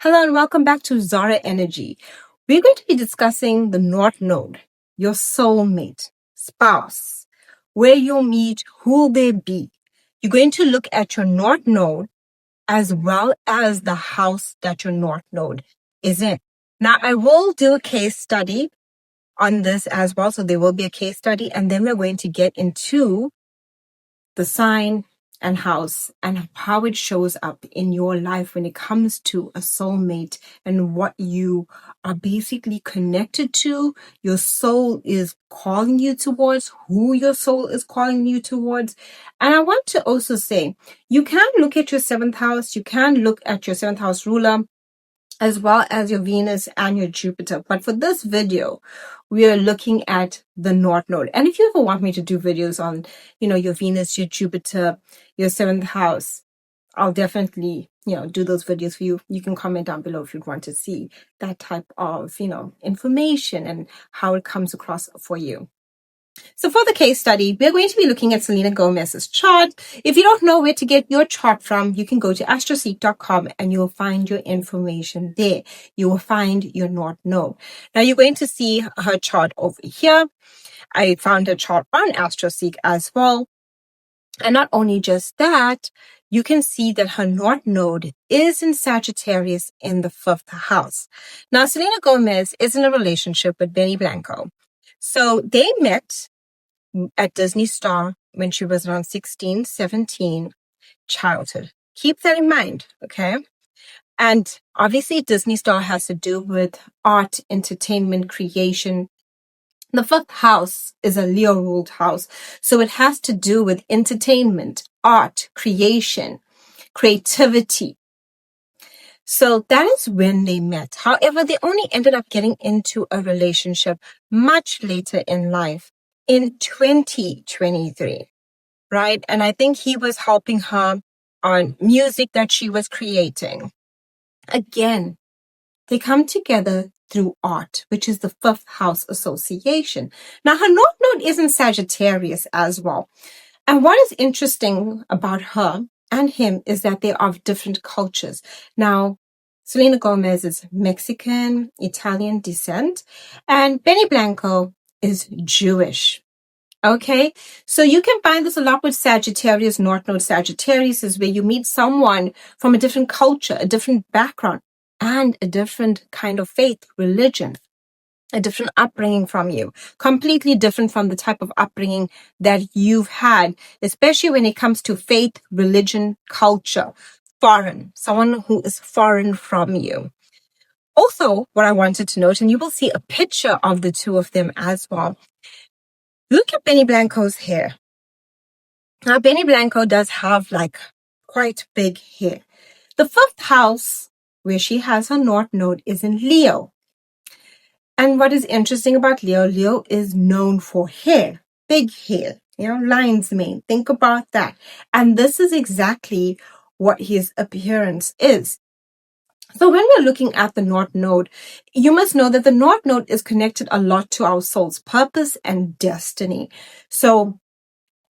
Hello and welcome back to Zara Energy. We're going to be discussing the Northnode, your soulmate, spouse, where you'll meet, who they be. You're going to look at your Northnode as well as the house that your Northnode is in. Now, I will do a case study on this as well. So there will be a case study, and then we're going to get into the sign and house and how it shows up in your life when it comes to a soulmate and what you are basically connected to, your soul is calling you towards, who your soul is calling you towards. And I want to also say, you can look at your seventh house, you can look at your seventh house ruler, as well as your Venus and your Jupiter. But for this video, we are looking at the Northnode. And if you ever want me to do videos on, your Venus, your Jupiter, your seventh house, I'll definitely, do those videos for you. You can comment down below if you'd want to see that type of, information and how it comes across for you. So for the case study, we're going to be looking at Selena Gomez's chart. If you don't know where to get your chart from, you can go to astroseek.com and you'll find your information there. You will find your Northnode. Now you're going to see her chart over here. I found her chart on AstroSeek as well. And not only just that, you can see that her Northnode is in Sagittarius in the 5th house. Now, Selena Gomez is in a relationship with Benny Blanco. So they met at Disney Star when she was around 16, 17, childhood. Keep that in mind, okay? And obviously Disney Star has to do with art, entertainment, creation. The 5th house is a Leo ruled house. So it has to do with entertainment, art, creation, creativity. So that is when they met. However, they only ended up getting into a relationship much later in life in 2023, right? And I think he was helping her on music that she was creating. Again, they come together through art, which is the 5th house association. Now, her Northnode is in Sagittarius as well. And what is interesting about her and him is that they are of different cultures. Now, Selena Gomez is Mexican, Italian descent, and Benny Blanco is Jewish. Okay, so you can find this a lot with Sagittarius. Northnode Sagittarius is where you meet someone from a different culture, a different background, and a different kind of faith, religion, a different upbringing from you, completely different from the type of upbringing that you've had, especially when it comes to faith, religion, culture, foreign, someone who is foreign from you. Also, what I wanted to note, and you will see a picture of the two of them as well. Look at Benny Blanco's hair. Now, Benny Blanco does have quite big hair. The 5th house, where she has her Northnode, is in Leo. And what is interesting about Leo is known for hair, big hair, lion's mane. Think about that. And this is exactly what his appearance is. So when we're looking at the Northnode, you must know that the Northnode is connected a lot to our soul's purpose and destiny. So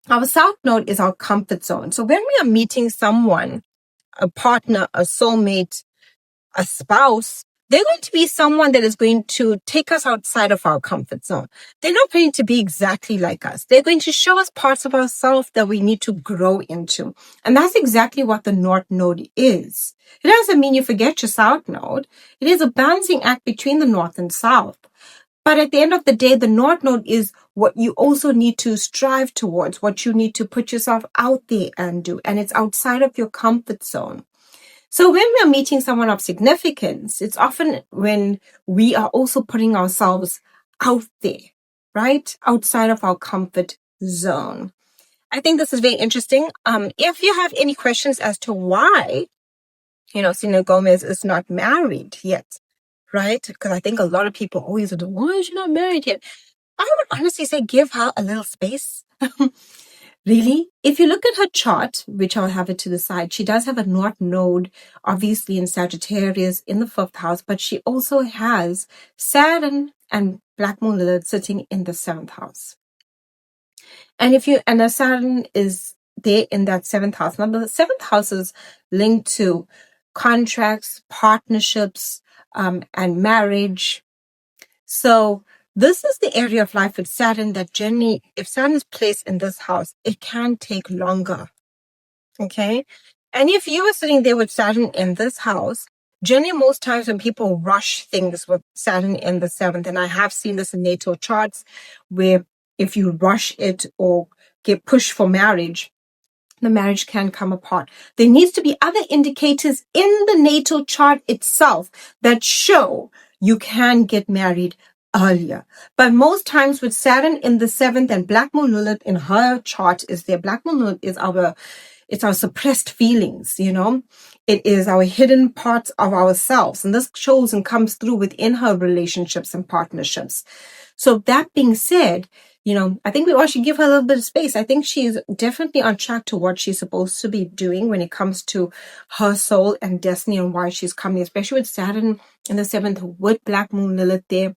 our South Node is our comfort zone. So when we are meeting someone, a partner, a soulmate, a spouse, they're going to be someone that is going to take us outside of our comfort zone. They're not going to be exactly like us. They're going to show us parts of ourselves that we need to grow into. And that's exactly what the Northnode is. It doesn't mean you forget your South Node. It is a balancing act between the North and South. But at the end of the day, the Northnode is what you also need to strive towards, what you need to put yourself out there and do. And it's outside of your comfort zone. So when we're meeting someone of significance, it's often when we are also putting ourselves out there, right? Outside of our comfort zone. I think this is very interesting. If you have any questions as to why, Selena Gomez is not married yet, right? Because I think a lot of people always wonder, why is she not married yet? I would honestly say give her a little space. Really? If you look at her chart, which I'll have it to the side, she does have a Northnode, obviously in Sagittarius in the 5th house, but she also has Saturn and Black Moon Lilith sitting in the 7th house. And the Saturn is there in that 7th house. Now, the 7th house is linked to contracts, partnerships, and marriage. So this is the area of life with Saturn that generally, if Saturn is placed in this house, it can take longer. Okay. And if you were sitting there with Saturn in this house, generally most times when people rush things with Saturn in the seventh, and I have seen this in natal charts where if you rush it or get pushed for marriage, the marriage can come apart. There needs to be other indicators in the natal chart itself that show you can get married earlier. But most times with Saturn in the seventh and Black Moon Lilith in her chart is there. Black Moon Lilith is it's our suppressed feelings, It is our hidden parts of ourselves. And this shows and comes through within her relationships and partnerships. So that being said, I think we all should give her a little bit of space. I think she's definitely on track to what she's supposed to be doing when it comes to her soul and destiny and why she's coming, especially with Saturn in the seventh with Black Moon Lilith there.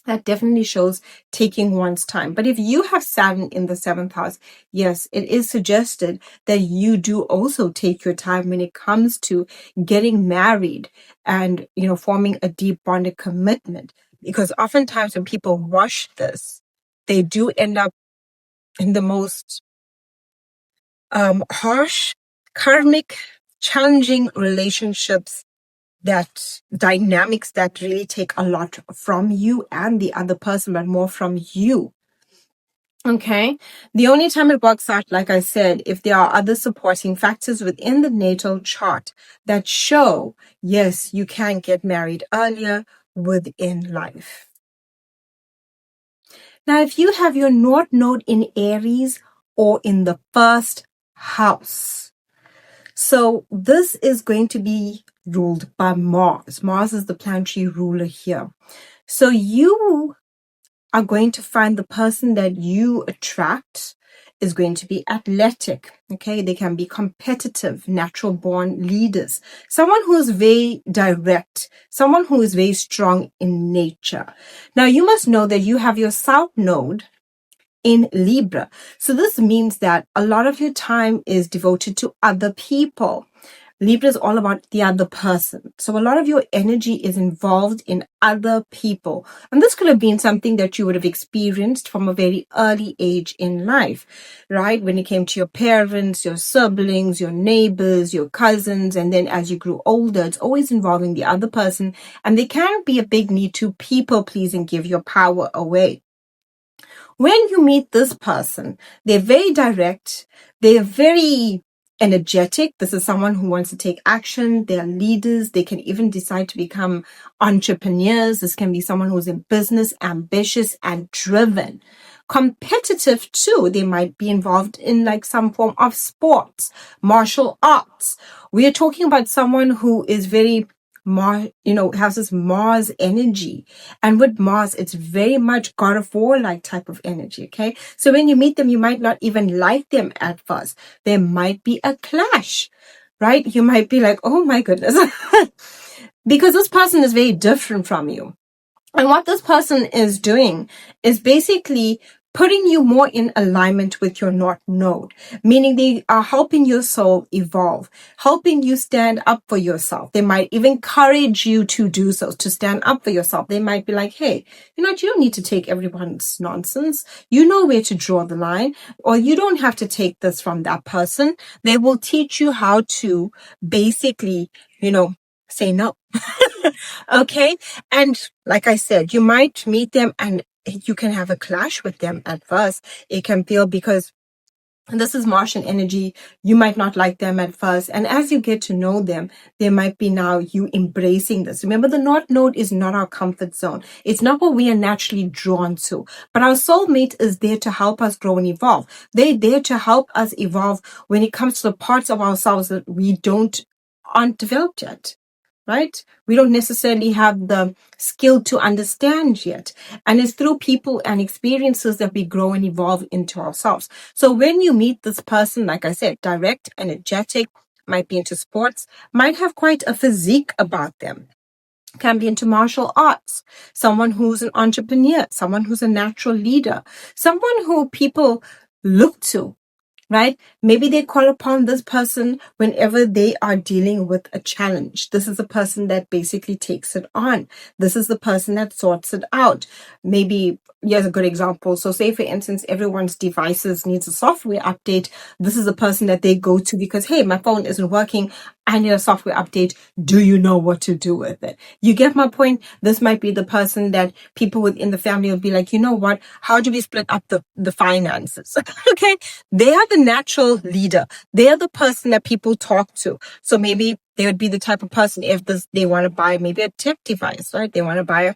That definitely shows taking one's time. But if you have Saturn in the seventh house, yes, it is suggested that you do also take your time when it comes to getting married and, forming a deep bonded commitment. Because oftentimes when people rush this, they do end up in the most harsh, karmic, challenging relationships, that dynamics that really take a lot from you and the other person, but more from you. Okay. The only time it works out, like I said, if there are other supporting factors within the natal chart that show, yes, you can get married earlier within life. Now, if you have your Northnode in Aries or in the first house, so this is going to be ruled by Mars. Mars is the planetary ruler here. So you are going to find the person that you attract is going to be athletic. Okay, they can be competitive, natural born leaders, someone who is very direct, someone who is very strong in nature. Now, you must know that you have your South Node in Libra. So this means that a lot of your time is devoted to other people. Libra is all about the other person. So a lot of your energy is involved in other people. And this could have been something that you would have experienced from a very early age in life, right? When it came to your parents, your siblings, your neighbors, your cousins. And then as you grew older, it's always involving the other person. And there can be a big need to people please and give your power away. When you meet this person, they're very direct. They're very energetic. This is someone who wants to take action. They're leaders. They can even decide to become entrepreneurs. This can be someone who's in business, ambitious and driven. Competitive too. They might be involved in like some form of sports, martial arts. We are talking about someone who is very has this Mars energy. And with Mars, it's very much God of War like type of energy. Okay. So when you meet them, you might not even like them at first. There might be a clash, right? You might be like, oh my goodness, because this person is very different from you. And what this person is doing is basically putting you more in alignment with your North Node, meaning they are helping your soul evolve, helping you stand up for yourself. They might even encourage you to do so, to stand up for yourself. They might be like, hey, you don't need to take everyone's nonsense. You know where to draw the line, or you don't have to take this from that person. They will teach you how to basically, say no. Okay. And like I said, you might meet them and you can have a clash with them at first. It can feel because this is Martian energy. You might not like them at first. And as you get to know them, there might be now you embracing this. Remember, the North Node is not our comfort zone. It's not what we are naturally drawn to. But our soulmate is there to help us grow and evolve. They're there to help us evolve when it comes to the parts of ourselves that we aren't developed yet. Right? We don't necessarily have the skill to understand yet. And it's through people and experiences that we grow and evolve into ourselves. So when you meet this person, like I said, direct, energetic, might be into sports, might have quite a physique about them, can be into martial arts, someone who's an entrepreneur, someone who's a natural leader, someone who people look to right? Maybe they call upon this person whenever they are dealing with a challenge. This is the person that basically takes it on. This is the person that sorts it out. Maybe, here's a good example. So say, for instance, everyone's devices needs a software update. This is the person that they go to because, hey, my phone isn't working. I need a software update. Do you know what to do with it? You get my point? This might be the person that people within the family will be like, you know what? How do we split up the finances? Okay. They are the natural leader. They are the person that people talk to. So maybe they would be the type of person if they want to buy maybe a tech device, right? They want to buy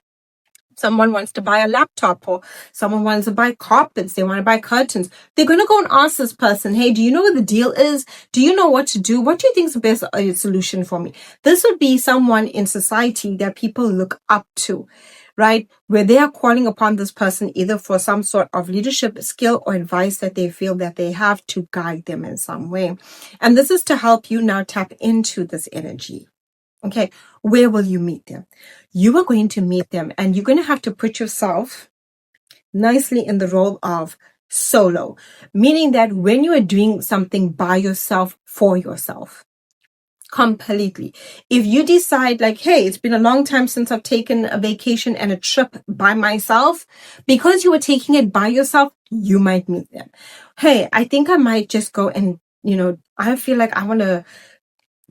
someone wants to buy a laptop, or someone wants to buy carpets. They want to buy curtains. They're going to go and ask this person, hey, do you know what the deal is? Do you know what to do? What do you think is the best solution for me? This would be someone in society that people look up to, right? Where they are calling upon this person either for some sort of leadership skill or advice that they feel that they have to guide them in some way. And this is to help you now tap into this energy. Okay, where will you meet them? You are going to meet them and you're going to have to put yourself nicely in the role of solo, meaning that when you are doing something by yourself, for yourself, completely. If you decide like, hey, it's been a long time since I've taken a vacation and a trip by myself, because you were taking it by yourself, you might meet them. Hey, I think I might just go and, I feel like I want to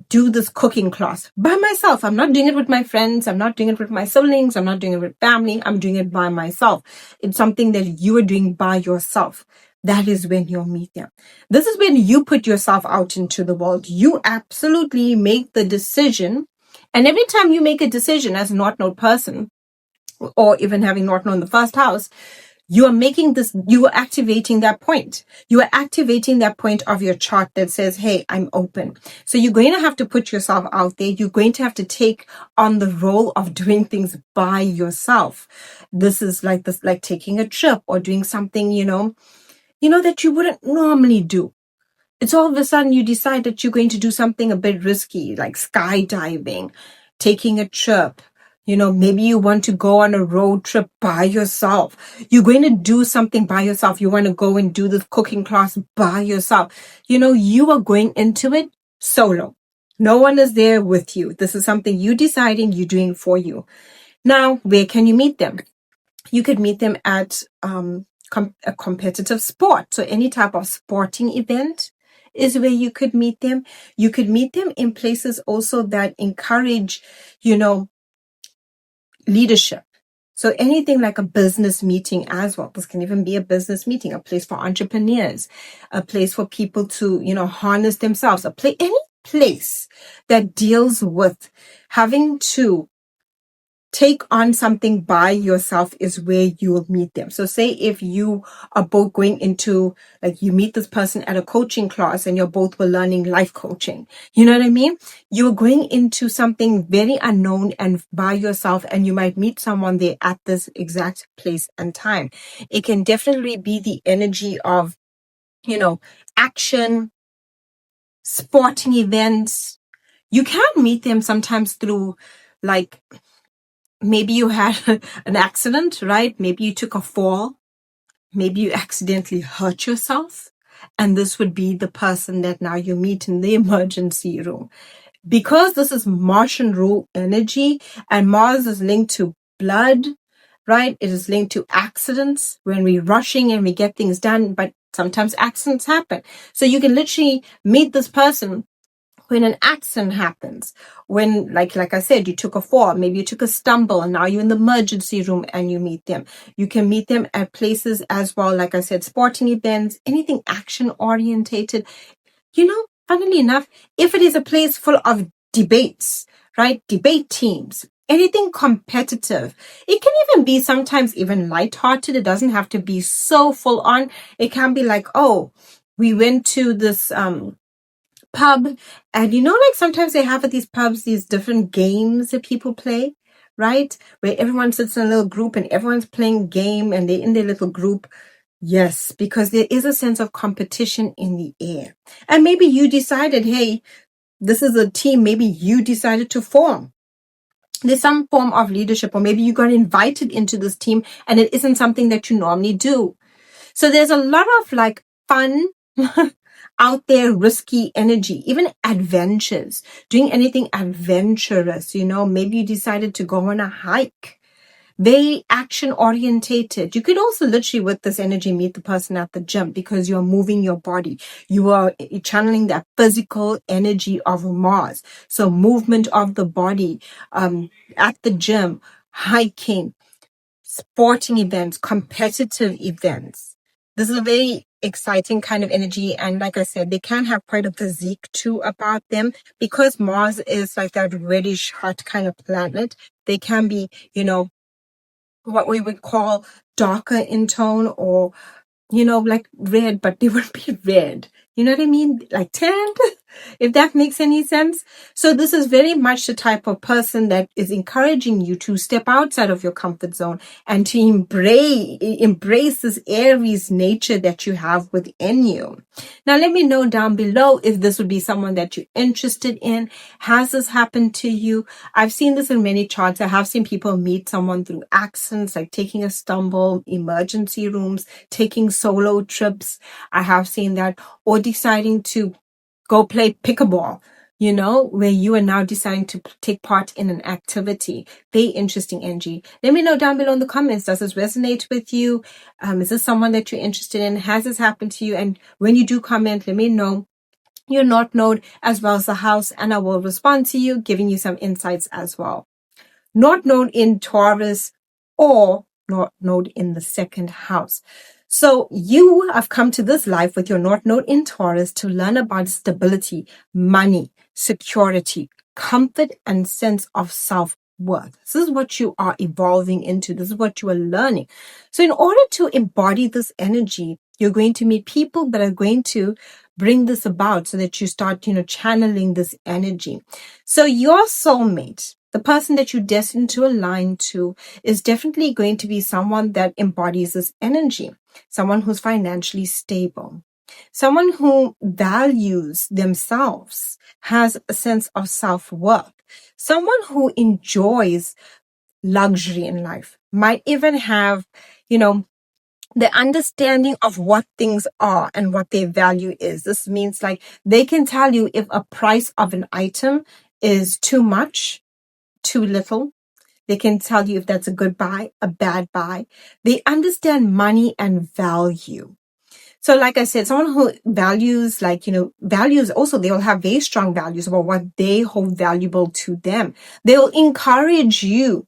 do this cooking class by myself. I'm not doing it with my friends. I'm not doing it with my siblings. I'm not doing it with family. I'm doing it by myself. It's something that you are doing by yourself. That is when you'll meet them. This is when you put yourself out into the world. You absolutely make the decision. And every time you make a decision as a Northnode person, or even having Northnode in the first house, you are activating that point. You are activating that point of your chart that says, hey, I'm open. So you're going to have to put yourself out there. You're going to have to take on the role of doing things by yourself. This is like taking a trip or doing something, that you wouldn't normally do. It's all of a sudden you decide that you're going to do something a bit risky, like skydiving, taking a trip. Maybe you want to go on a road trip by yourself. You're going to do something by yourself. You want to go and do the cooking class by yourself. You are going into it solo. No one is there with you. This is something you deciding you're doing for you. Now, where can you meet them? You could meet them at a competitive sport. So any type of sporting event is where you could meet them. You could meet them in places also that encourage, leadership. So anything like a business meeting as well. This can even be a business meeting, a place for entrepreneurs, a place for people to, harness themselves, any place that deals with having to take on something by yourself is where you will meet them. So say if you are both going into, like, you meet this person at a coaching class and you're both were learning life coaching. You know what I mean? You're going into something very unknown and by yourself, and you might meet someone there at this exact place and time. It can definitely be the energy of, action, sporting events. You can meet them sometimes through, like, maybe you had an accident, right? Maybe you took a fall. Maybe you accidentally hurt yourself. And this would be the person that now you meet in the emergency room. Because this is Martian rule energy and Mars is linked to blood, right? It is linked to accidents when we're rushing and we get things done, but sometimes accidents happen. So you can literally meet this person when an accident happens, when, like I said, you took a fall, maybe you took a stumble, and now you're in the emergency room and you meet them. You can meet them at places as well, like I said, sporting events, anything action orientated. Funnily enough, if it is a place full of debates, right? Debate teams, anything competitive. It can even be sometimes even lighthearted. It doesn't have to be so full on. It can be like, oh, we went to this, pub, and like sometimes they have at these pubs these different games that people play, right? Where everyone sits in a little group and everyone's playing game and they're in their little group. Yes, because there is a sense of competition in the air. And maybe you decided, hey, this is a team maybe you decided to form. There's some form of leadership, or maybe you got invited into this team and it isn't something that you normally do. So there's a lot of like fun out there, risky energy, even adventures, doing anything adventurous. Maybe you decided to go on a hike. Very action orientated. You could also literally with this energy meet the person at the gym because you're moving your body. You are channeling that physical energy of Mars. So movement of the body, at the gym, hiking, sporting events, competitive events. This is a very exciting kind of energy. And like I said, they can have quite a physique too about them because Mars is like that reddish hot kind of planet. They can be, what we would call darker in tone or, like red, but they would be red. You know what I mean? Like tanned, if that makes any sense. So this is very much the type of person that is encouraging you to step outside of your comfort zone and to embrace this Aries nature that you have within you. Now, let me know down below if this would be someone that you're interested in. Has this happened to you? I've seen this in many charts. I have seen people meet someone through accidents, like taking a stumble, emergency rooms, taking solo trips. I have seen that, or deciding to go play pickleball, where you are now deciding to take part in an activity. Very interesting energy. Let me know down below in the comments. Does this resonate with you? Is this someone that you're interested in? Has this happened to you? And when you do comment, let me know your Northnode as well as the house, and I will respond to you, giving you some insights as well. Northnode in Taurus or Northnode in the second house. So you have come to this life with your Northnode in Taurus to learn about stability, money, security, comfort, and sense of self-worth. This is what you are evolving into. This is what you are learning. So in order to embody this energy, you're going to meet people that are going to bring this about so that you start, channeling this energy. So your soulmate, the person that you're destined to align to, is definitely going to be someone that embodies this energy, someone who's financially stable, someone who values themselves, has a sense of self-worth, someone who enjoys luxury in life, might even have, the understanding of what things are and what their value is. This means like they can tell you if a price of an item is too much, too little. They can tell you if that's a good buy, a bad buy. They understand money and value. So like I said, someone who values, values also, they will have very strong values about what they hold valuable to them. They will encourage you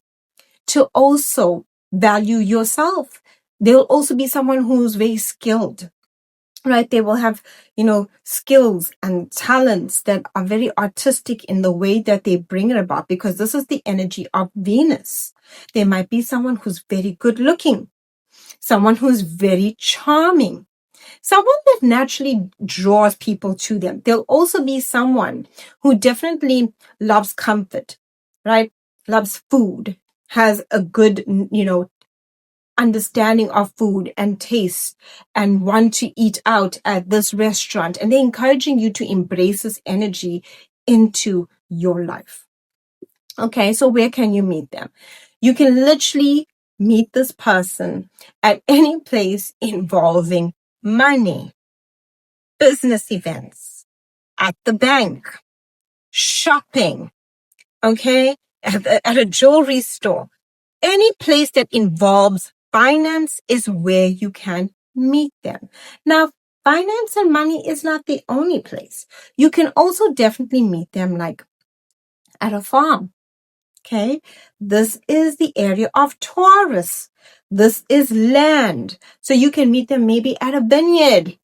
to also value yourself. They'll also be someone who's very skilled, right? They will have, skills and talents that are very artistic in the way that they bring it about, because this is the energy of Venus. There might be someone who's very good looking, someone who's very charming, someone that naturally draws people to them. There'll also be someone who definitely loves comfort, right? Loves food, has a good, understanding of food and taste, and want to eat out at this restaurant. And they're encouraging you to embrace this energy into your life. Okay, so where can you meet them? You can literally meet this person at any place involving money, business events, at the bank, shopping, okay, at a jewelry store. Any place that involves finance is where you can meet them. Now, finance and money is not the only place. You can also definitely meet them like at a farm. Okay. This is the area of Taurus. This is land. So you can meet them maybe at a vineyard,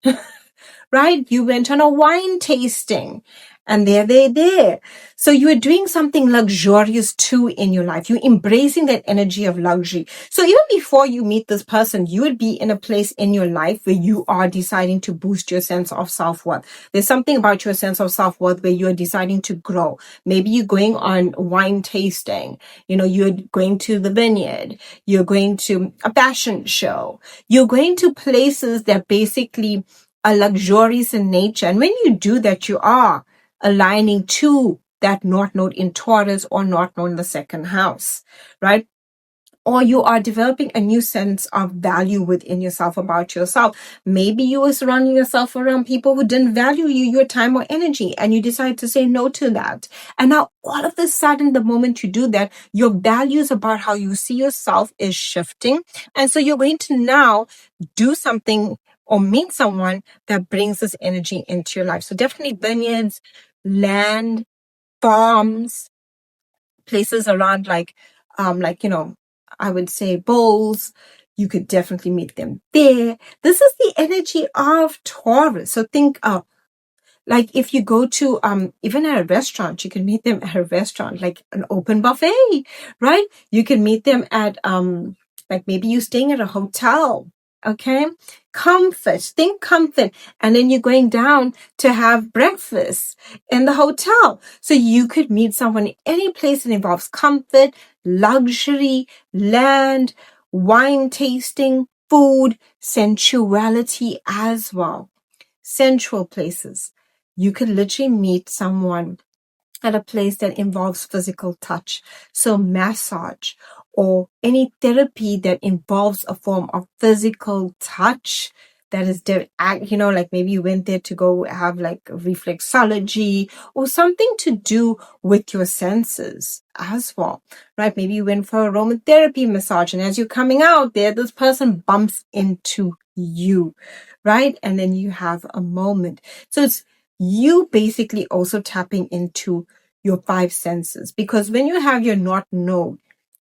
right? You went on a wine tasting and they're there. So you are doing something luxurious too in your life. You're embracing that energy of luxury. So even before you meet this person, you would be in a place in your life where you are deciding to boost your sense of self-worth. There's something about your sense of self-worth where you're deciding to grow. Maybe you're going on wine tasting. You're going to the vineyard. You're going to a fashion show. You're going to places that basically are luxurious in nature. And when you do that, you are aligning to that Northnode in Taurus or Northnode in the second house, right? or you are developing a new sense of value within yourself about yourself. Maybe you were surrounding yourself around people who didn't value you, your time or energy, and you decide to say no to that. And now all of a sudden, the moment you do that, your values about how you see yourself is shifting. And so you're going to now do something or meet someone that brings this energy into your life. So definitely vineyards, land, farms, places around I would say bowls. You could definitely meet them there. This is the energy of Taurus. So think of, like, if you go to even at a restaurant, you can meet them at a restaurant, like an open buffet, right? You can meet them at like maybe you're staying at a hotel. Okay, comfort, think comfort. And then you're going down to have breakfast in the hotel. So you could meet someone in any place that involves comfort, luxury, land, wine tasting, food, sensuality as well. Sensual places. You could literally meet someone at a place that involves physical touch. So massage or any therapy that involves a form of physical touch. That is, like maybe you went there to go have like reflexology or something to do with your senses as well, right? Maybe you went for a aromatherapy massage, and as you're coming out there, this person bumps into you, right? And then you have a moment. So it's you basically also tapping into your five senses, because when you have your Northnode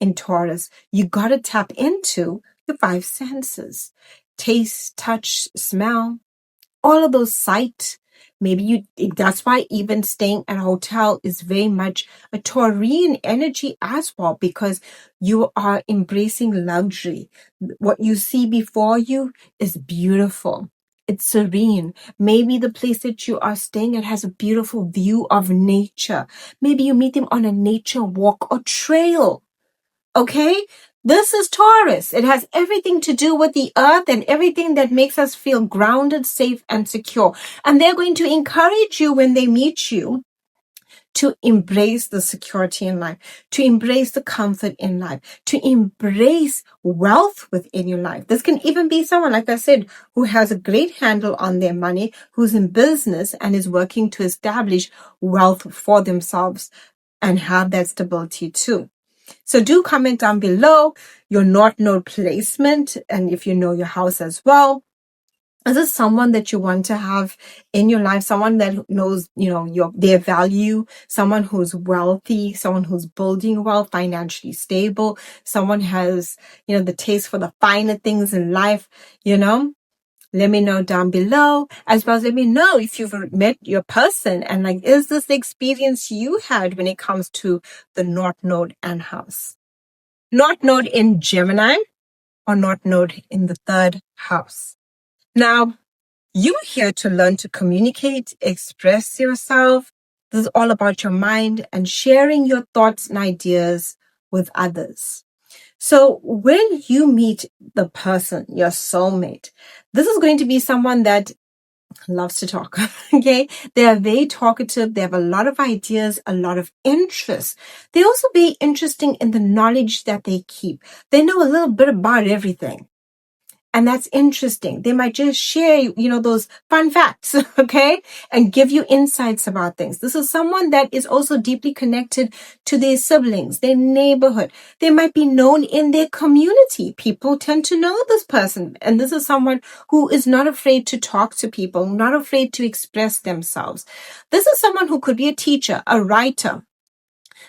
in Taurus, you got to tap into your five senses: taste, touch, smell, all of those, sight. That's why even staying at a hotel is very much a Taurian energy as well, because you are embracing luxury. What you see before you is beautiful. It's serene. Maybe the place that you are staying at has a beautiful view of nature. Maybe you meet them on a nature walk or trail. Okay? This is Taurus. It has everything to do with the earth and everything that makes us feel grounded, safe, and secure. And they're going to encourage you when they meet you to embrace the security in life, to embrace the comfort in life, to embrace wealth within your life. This can even be someone, like I said, who has a great handle on their money, who's in business and is working to establish wealth for themselves and have that stability too. So do comment down below your Northnode placement, and if you know your house as well. Is this someone that you want to have in your life? Someone that knows, their value, someone who's wealthy, someone who's building wealth, financially stable, someone has, the taste for the finer things in life, Let me know down below, as well as let me know if you've met your person and is this the experience you had when it comes to the Northnode and house? Northnode in Gemini or Northnode in the third house. Now, you are here to learn to communicate, express yourself. This is all about your mind and sharing your thoughts and ideas with others. So when you meet the person, your soulmate, this is going to be someone that loves to talk. Okay. They are very talkative. They have a lot of ideas, a lot of interest. They also be interesting in the knowledge that they keep. They know a little bit about everything. And that's interesting. They might just share, those fun facts, okay? And give you insights about things. This is someone that is also deeply connected to their siblings, their neighborhood. They might be known in their community. People tend to know this person. And this is someone who is not afraid to talk to people, not afraid to express themselves. This is someone who could be a teacher, a writer,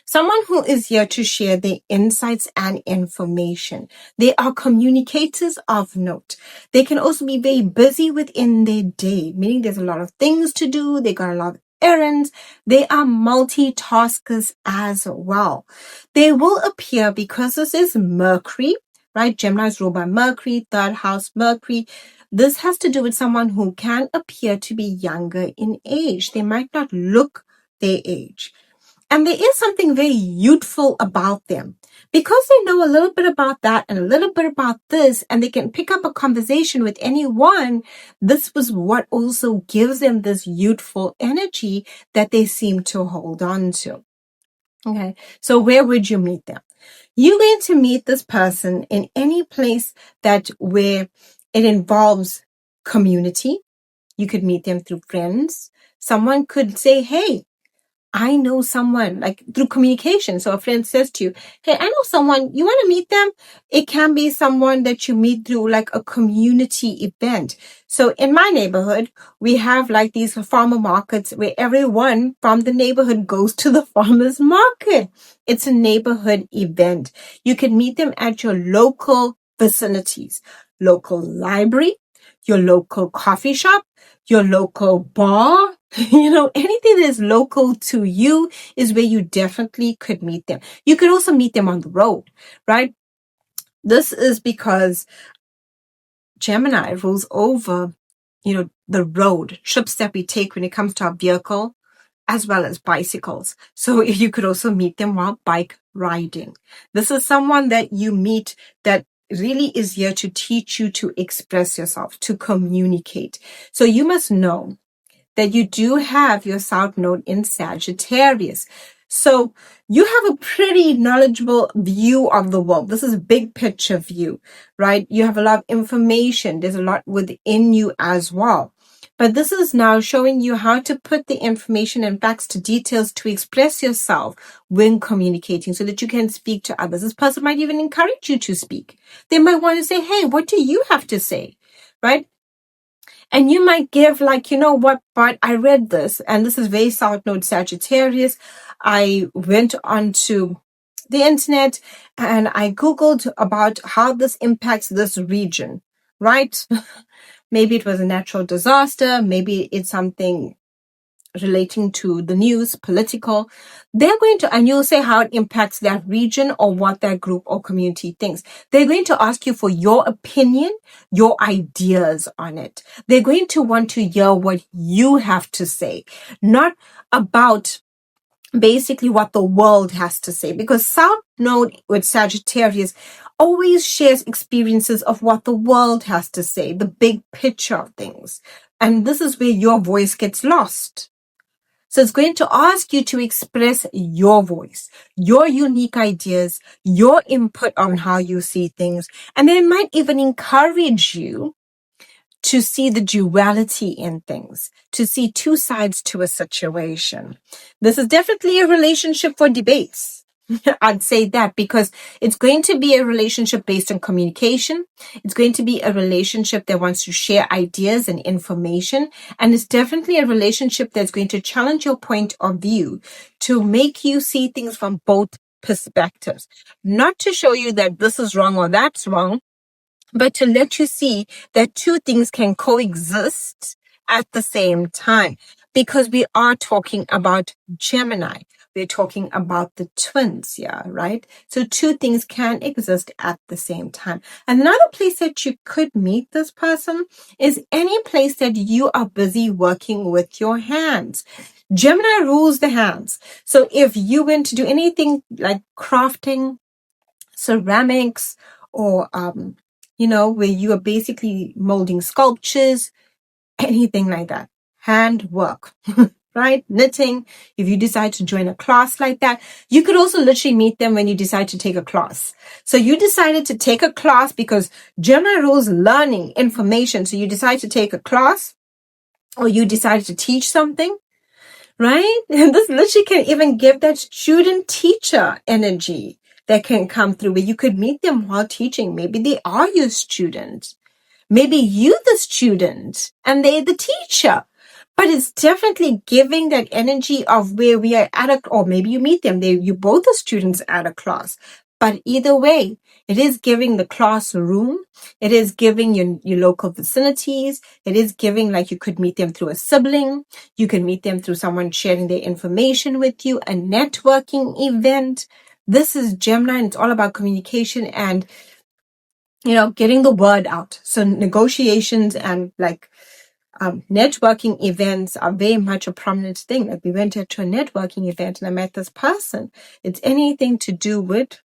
someone who is here to share their insights and information. They are communicators of note. They can also be very busy within their day, meaning there's a lot of things to do. They got a lot of errands. They are multitaskers as well. They will appear, because this is Mercury, right? Gemini is ruled by Mercury, third house Mercury. This has to do with someone who can appear to be younger in age. They might not look their age. And there is something very youthful about them, because they know a little bit about that and a little bit about this, and they can pick up a conversation with anyone. This was what also gives them this youthful energy that they seem to hold on to. Okay. So where would you meet them? You're going to meet this person in any place where it involves community. You could meet them through friends. Someone could say, hey, I know someone, like through communication. So a friend says to you, hey, I know someone, you want to meet them? It can be someone that you meet through like a community event. So in my neighborhood, we have like these farmer markets where everyone from the neighborhood goes to the farmer's market. It's a neighborhood event. You can meet them at your local vicinities, local library, your local coffee shop, your local bar. Anything that is local to you is where you definitely could meet them. You could also meet them on the road, right? This is because Gemini rules over, the road, trips that we take when it comes to our vehicle, as well as bicycles. So if you could also meet them while bike riding. This is someone that you meet that really is here to teach you to express yourself, to communicate. So you must know that you do have your South Node in Sagittarius. So you have a pretty knowledgeable view of the world. This is a big picture view, right? You have a lot of information. There's a lot within you as well. But this is now showing you how to put the information and facts to details to express yourself when communicating so that you can speak to others. This person might even encourage you to speak. They might want to say, hey, what do you have to say? Right? And you might give like, what, but I read this, and this is very South Node Sagittarius. I went onto the internet and I Googled about how this impacts this region, right? Maybe it was a natural disaster. Maybe it's something relating to the news, political. They're going to, and you'll say how it impacts that region or what that group or community thinks. They're going to ask you for your opinion, your ideas on it. They're going to want to hear what you have to say, not about basically what the world has to say, because South Node with Sagittarius always shares experiences of what the world has to say, the big picture of things. And this is where your voice gets lost. So it's going to ask you to express your voice, your unique ideas, your input on how you see things. And then it might even encourage you to see the duality in things, to see two sides to a situation. This is definitely a relationship for debates. I'd say that because it's going to be a relationship based on communication. It's going to be a relationship that wants to share ideas and information. And it's definitely a relationship that's going to challenge your point of view to make you see things from both perspectives. Not to show you that this is wrong or that's wrong, but to let you see that two things can coexist at the same time. Because we are talking about Gemini. We're talking about the twins here, right? So two things can exist at the same time. Another place that you could meet this person is any place that you are busy working with your hands. Gemini rules the hands. So if you went to do anything like crafting, ceramics, or, where you are basically molding sculptures, anything like that, handwork. Right? Knitting. If you decide to join a class like that, you could also literally meet them when you decide to take a class. So you decided to take a class because Gemini rules learning information. So you decide to take a class or you decided to teach something, right? And this literally can even give that student teacher energy that can come through where you could meet them while teaching. Maybe they are your student. Maybe you the student and they the teacher. But it's definitely giving that energy of where we are at or maybe you meet them. You both are students at a class. But either way, it is giving the classroom. It is giving your local vicinities. It is giving like you could meet them through a sibling. You can meet them through someone sharing their information with you, a networking event. This is Gemini and it's all about communication and, getting the word out. So negotiations and networking events are very much a prominent thing. Like we went to a networking event and I met this person. It's anything to do with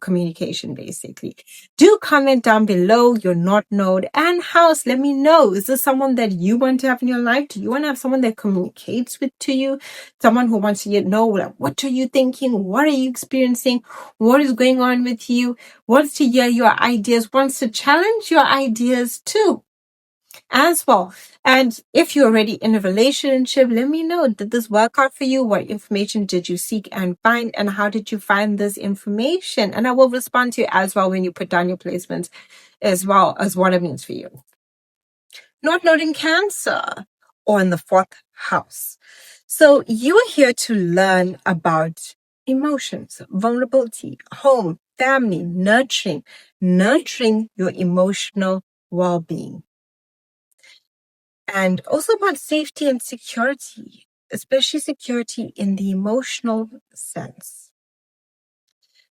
communication, basically. Do comment down below your North Node and house. Let me know. Is this someone that you want to have in your life? Do you want to have someone that communicates to you? Someone who wants to know, like, what are you thinking? What are you experiencing? What is going on with you? Wants to hear your ideas, wants to challenge your ideas too, as well. And if you're already in a relationship, let me know, did this work out for you? What information did you seek and find? And how did you find this information? And I will respond to you as well when you put down your placements, as well as what it means for you. North Node in Cancer, or in the 4th house. So you are here to learn about emotions, vulnerability, home, family, nurturing your emotional well-being. And also about safety and security, especially security in the emotional sense.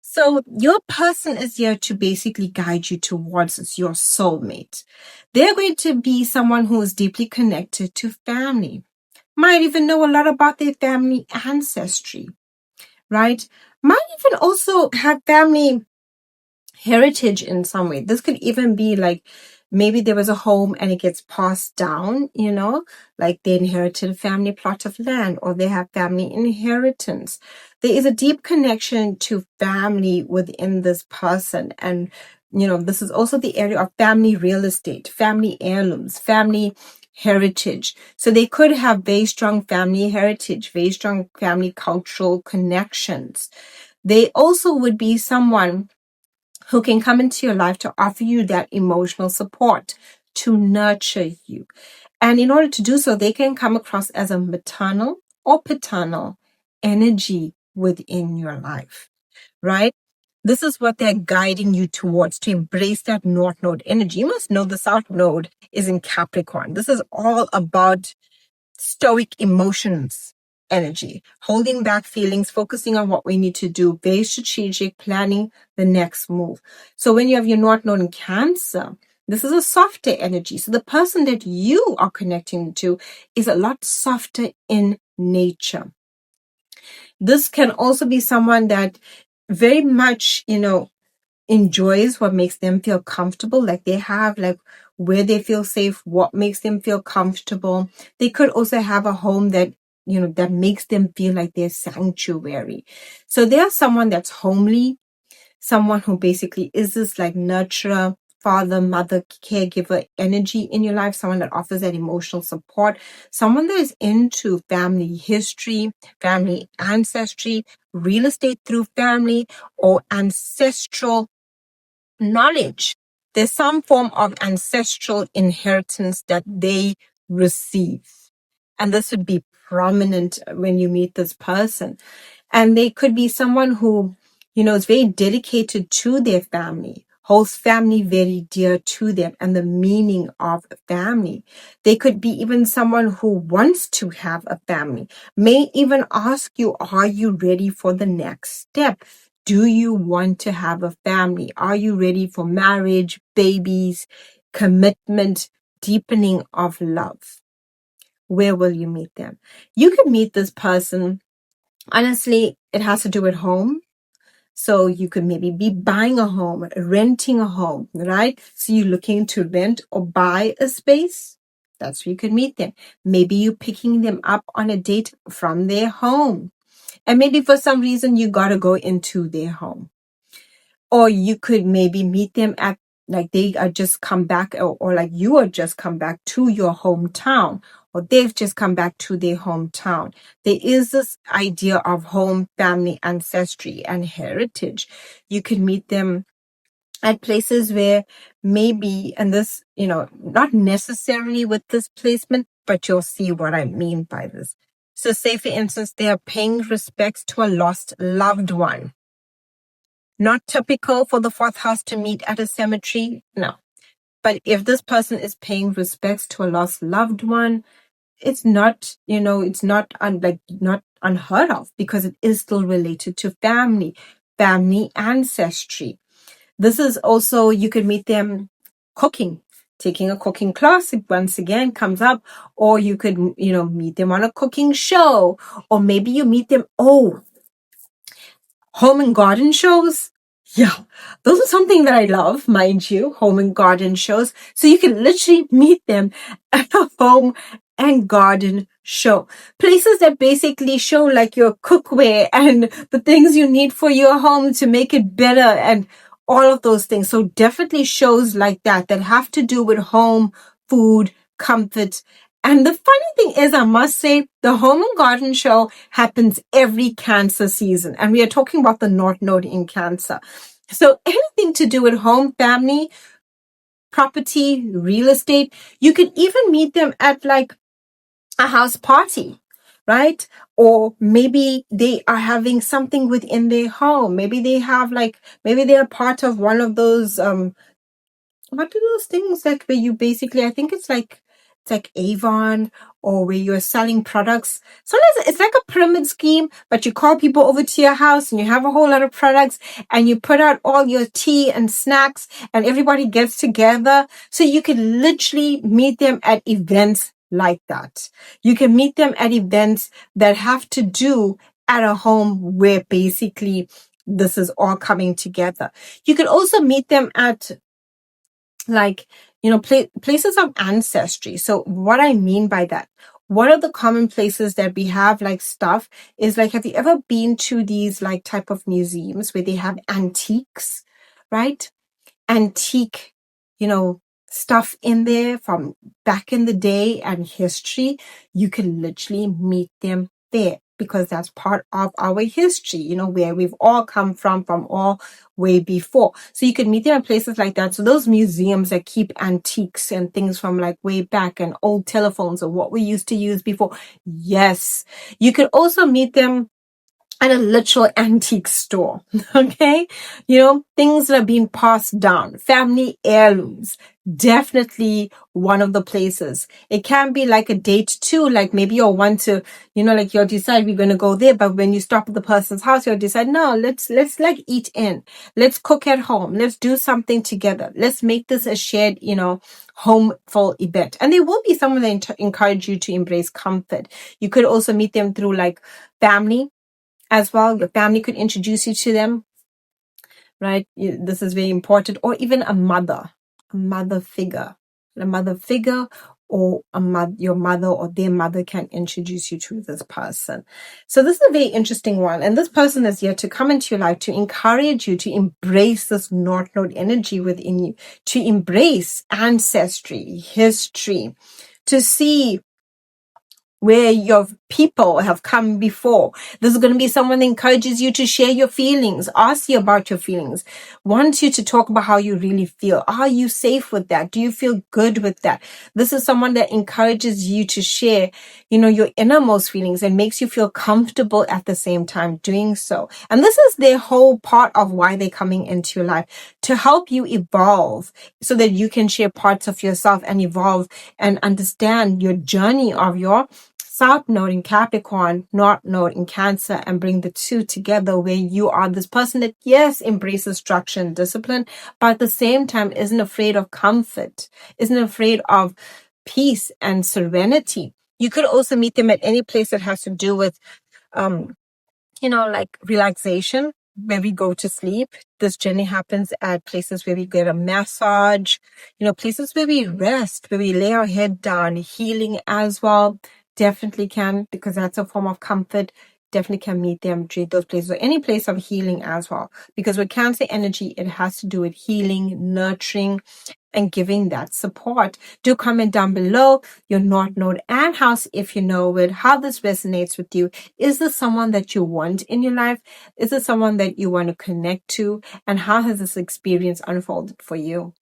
So your person is here to basically guide you towards your soulmate. They're going to be someone who is deeply connected to family. Might even know a lot about their family ancestry, right? Might even also have family heritage in some way. This could even be like, maybe there was a home and it gets passed down, like they inherited a family plot of land, or they have family inheritance. There is a deep connection to family within this person. And, this is also the area of family real estate, family heirlooms, family heritage. So they could have very strong family heritage, very strong family cultural connections. They also would be someone who can come into your life to offer you that emotional support, to nurture you. And in order to do so, they can come across as a maternal or paternal energy within your life, right? This is what they're guiding you towards, to embrace that North Node energy. You must know the South Node is in Capricorn. This is all about stoic emotions energy, holding back feelings, focusing on what we need to do, very strategic, planning the next move. So when you have your North Node in Cancer, this is a softer energy. So the person that you are connecting to is a lot softer in nature. This can also be someone that very much, enjoys what makes them feel comfortable. Like they have where they feel safe, what makes them feel comfortable. They could also have a home that, that makes them feel like their sanctuary. So they are someone that's homely, someone who basically is this like nurturer, father, mother, caregiver energy in your life, someone that offers that emotional support, someone that is into family history, family ancestry, real estate through family, or ancestral knowledge. There's some form of ancestral inheritance that they receive. And this would be prominent when you meet this person. And they could be someone who, is very dedicated to their family, holds family very dear to them, and the meaning of family. They could be even someone who wants to have a family, may even ask you, are you ready for the next step? Do you want to have a family? Are you ready for marriage, babies, commitment, deepening of love? Where will you meet them? You could meet this person. Honestly, it has to do with home. So you could maybe be buying a home, renting a home, right? So you're looking to rent or buy a space. That's where you could meet them. Maybe you're picking them up on a date from their home. And maybe for some reason you got to go into their home. Or you could maybe meet them at, like they are just come back, or like you are just come back to your hometown, or they've just come back to their hometown. There is this idea of home, family, ancestry, and heritage. You could meet them at places where maybe, and this, not necessarily with this placement, but you'll see what I mean by this. So say, for instance, they are paying respects to a lost loved one. Not typical for the 4th house to meet at a cemetery, no. But if this person is paying respects to a lost loved one, it's not, it's not not unheard of, because it is still related to family ancestry. This is also, you could meet them cooking, taking a cooking class, it once again comes up, or you could, meet them on a cooking show, or maybe you meet them, home and garden shows. Yeah, those are something that I love, mind you, home and garden shows. So you can literally meet them at a home and garden show. Places that basically show like your cookware and the things you need for your home to make it better and all of those things. So definitely shows like that have to do with home, food, comfort. And the funny thing is, I must say, the home and garden show happens every Cancer season. And we are talking about the Northnode in Cancer. So anything to do with home, family, property, real estate, you can even meet them at like a house party, right? Or maybe they are having something within their home. Maybe they have like, maybe they're part of one of those, what are those things like where you basically, I think it's like Avon or where you're selling products. Sometimes it's like a pyramid scheme, but you call people over to your house and you have a whole lot of products and you put out all your tea and snacks and everybody gets together. So you can literally meet them at events like that. You can meet them at events that have to do at a home where basically this is all coming together. You can also meet them at like, places of ancestry. So what I mean by that, one of the common places that we have like stuff is like, have you ever been to these like type of museums where they have antiques, right? Antique, stuff in there from back in the day and history. You can literally meet them there because that's part of our history, where we've all come from all way before. So you can meet them in places like that. So those museums that keep antiques and things from like way back and old telephones or what we used to use before. Yes. You could also meet them at a literal antique store. Okay. Things that are being passed down, family heirlooms, definitely one of the places. It can be like a date too. Like maybe you'll want to, like you'll decide we're going to go there. But when you stop at the person's house, you'll decide, no, let's like eat in. Let's cook at home. Let's do something together. Let's make this a shared, homeful event. And there will be someone that encourage you to embrace comfort. You could also meet them through like family as well. Your family could introduce you to them, right? This is very important. Or even a mother figure, or your mother or their mother can introduce you to this person. So this is a very interesting one. And this person is here to come into your life to encourage you to embrace this North Node energy within you, to embrace ancestry, history, to see where your people have come before. This is going to be someone that encourages you to share your feelings, ask you about your feelings, wants you to talk about how you really feel. Are you safe with that? Do you feel good with that? This is someone that encourages you to share, your innermost feelings and makes you feel comfortable at the same time doing so. And this is their whole part of why they're coming into your life, to help you evolve so that you can share parts of yourself and evolve and understand your journey of your South Node in Capricorn, North Node in Cancer, and bring the two together where you are this person that, yes, embraces structure and discipline, but at the same time isn't afraid of comfort, isn't afraid of peace and serenity. You could also meet them at any place that has to do with, like relaxation, where we go to sleep. This journey happens at places where we get a massage, places where we rest, where we lay our head down, healing as well. Definitely can, because that's a form of comfort. Definitely can meet them, treat those places, or any place of healing as well. Because with Cancer energy, it has to do with healing, nurturing, and giving that support. Do comment down below your North Node and house if you know it, how this resonates with you. Is this someone that you want in your life? Is it someone that you want to connect to? And how has this experience unfolded for you?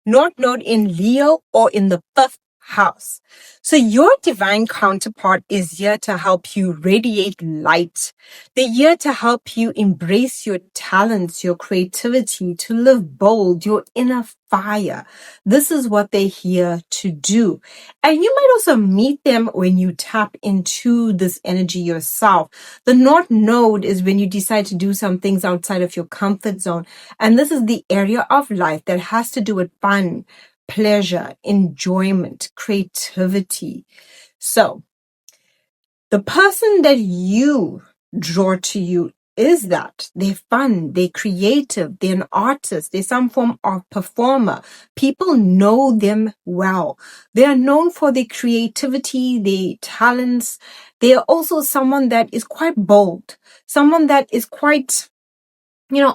North Node in Leo or in the 5th house. So your divine counterpart is here to help you radiate light. They're here to help you embrace your talents, your creativity, to live bold, your inner fire. This is what they're here to do. And you might also meet them when you tap into this energy yourself. The North Node is when you decide to do some things outside of your comfort zone. And this is the area of life that has to do with fun, pleasure, enjoyment, creativity. So the person that you draw to you is that they're fun, they're creative, they're an artist, they're some form of performer. People know them well. They are known for their creativity, their talents. They are also someone that is quite bold, someone that is quite,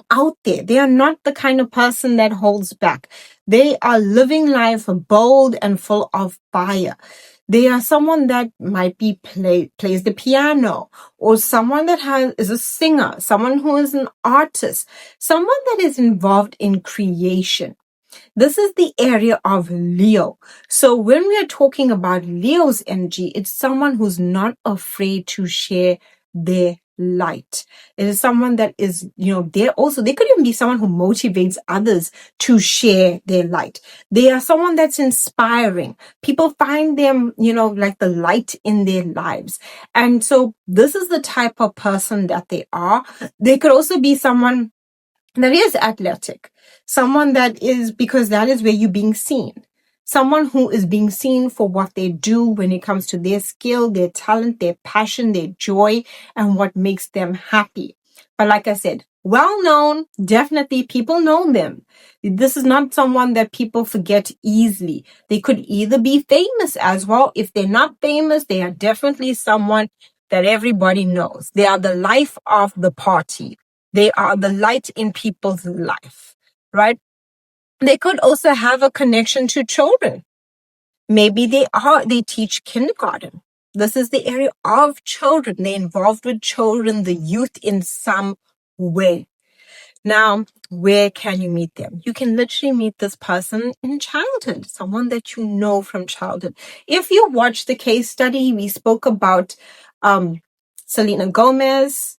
out there. They are not the kind of person that holds back. They are living life bold and full of fire. They are someone that might be plays the piano, or someone that is a singer, someone who is an artist, someone that is involved in creation. This is the area of Leo. So when we are talking about Leo's energy, it's someone who's not afraid to share their light. It is someone that is, they could even be someone who motivates others to share their light. They are someone that's inspiring. People find them, like the light in their lives. And so this is the type of person that they are. They could also be someone that is athletic, someone that is, because that is where you're being seen. Someone who is being seen for what they do when it comes to their skill, their talent, their passion, their joy, and what makes them happy. But like I said, well known, definitely people know them. This is not someone that people forget easily. They could either be famous as well. If they're not famous, they are definitely someone that everybody knows. They are the life of the party. They are the light in people's life, right? They could also have a connection to children. Maybe they teach kindergarten. This is the area of children. They're involved with children, the youth in some way. Now, where can you meet them? You can literally meet this person in childhood, someone that you know from childhood. If you watch the case study, we spoke about Selena Gomez,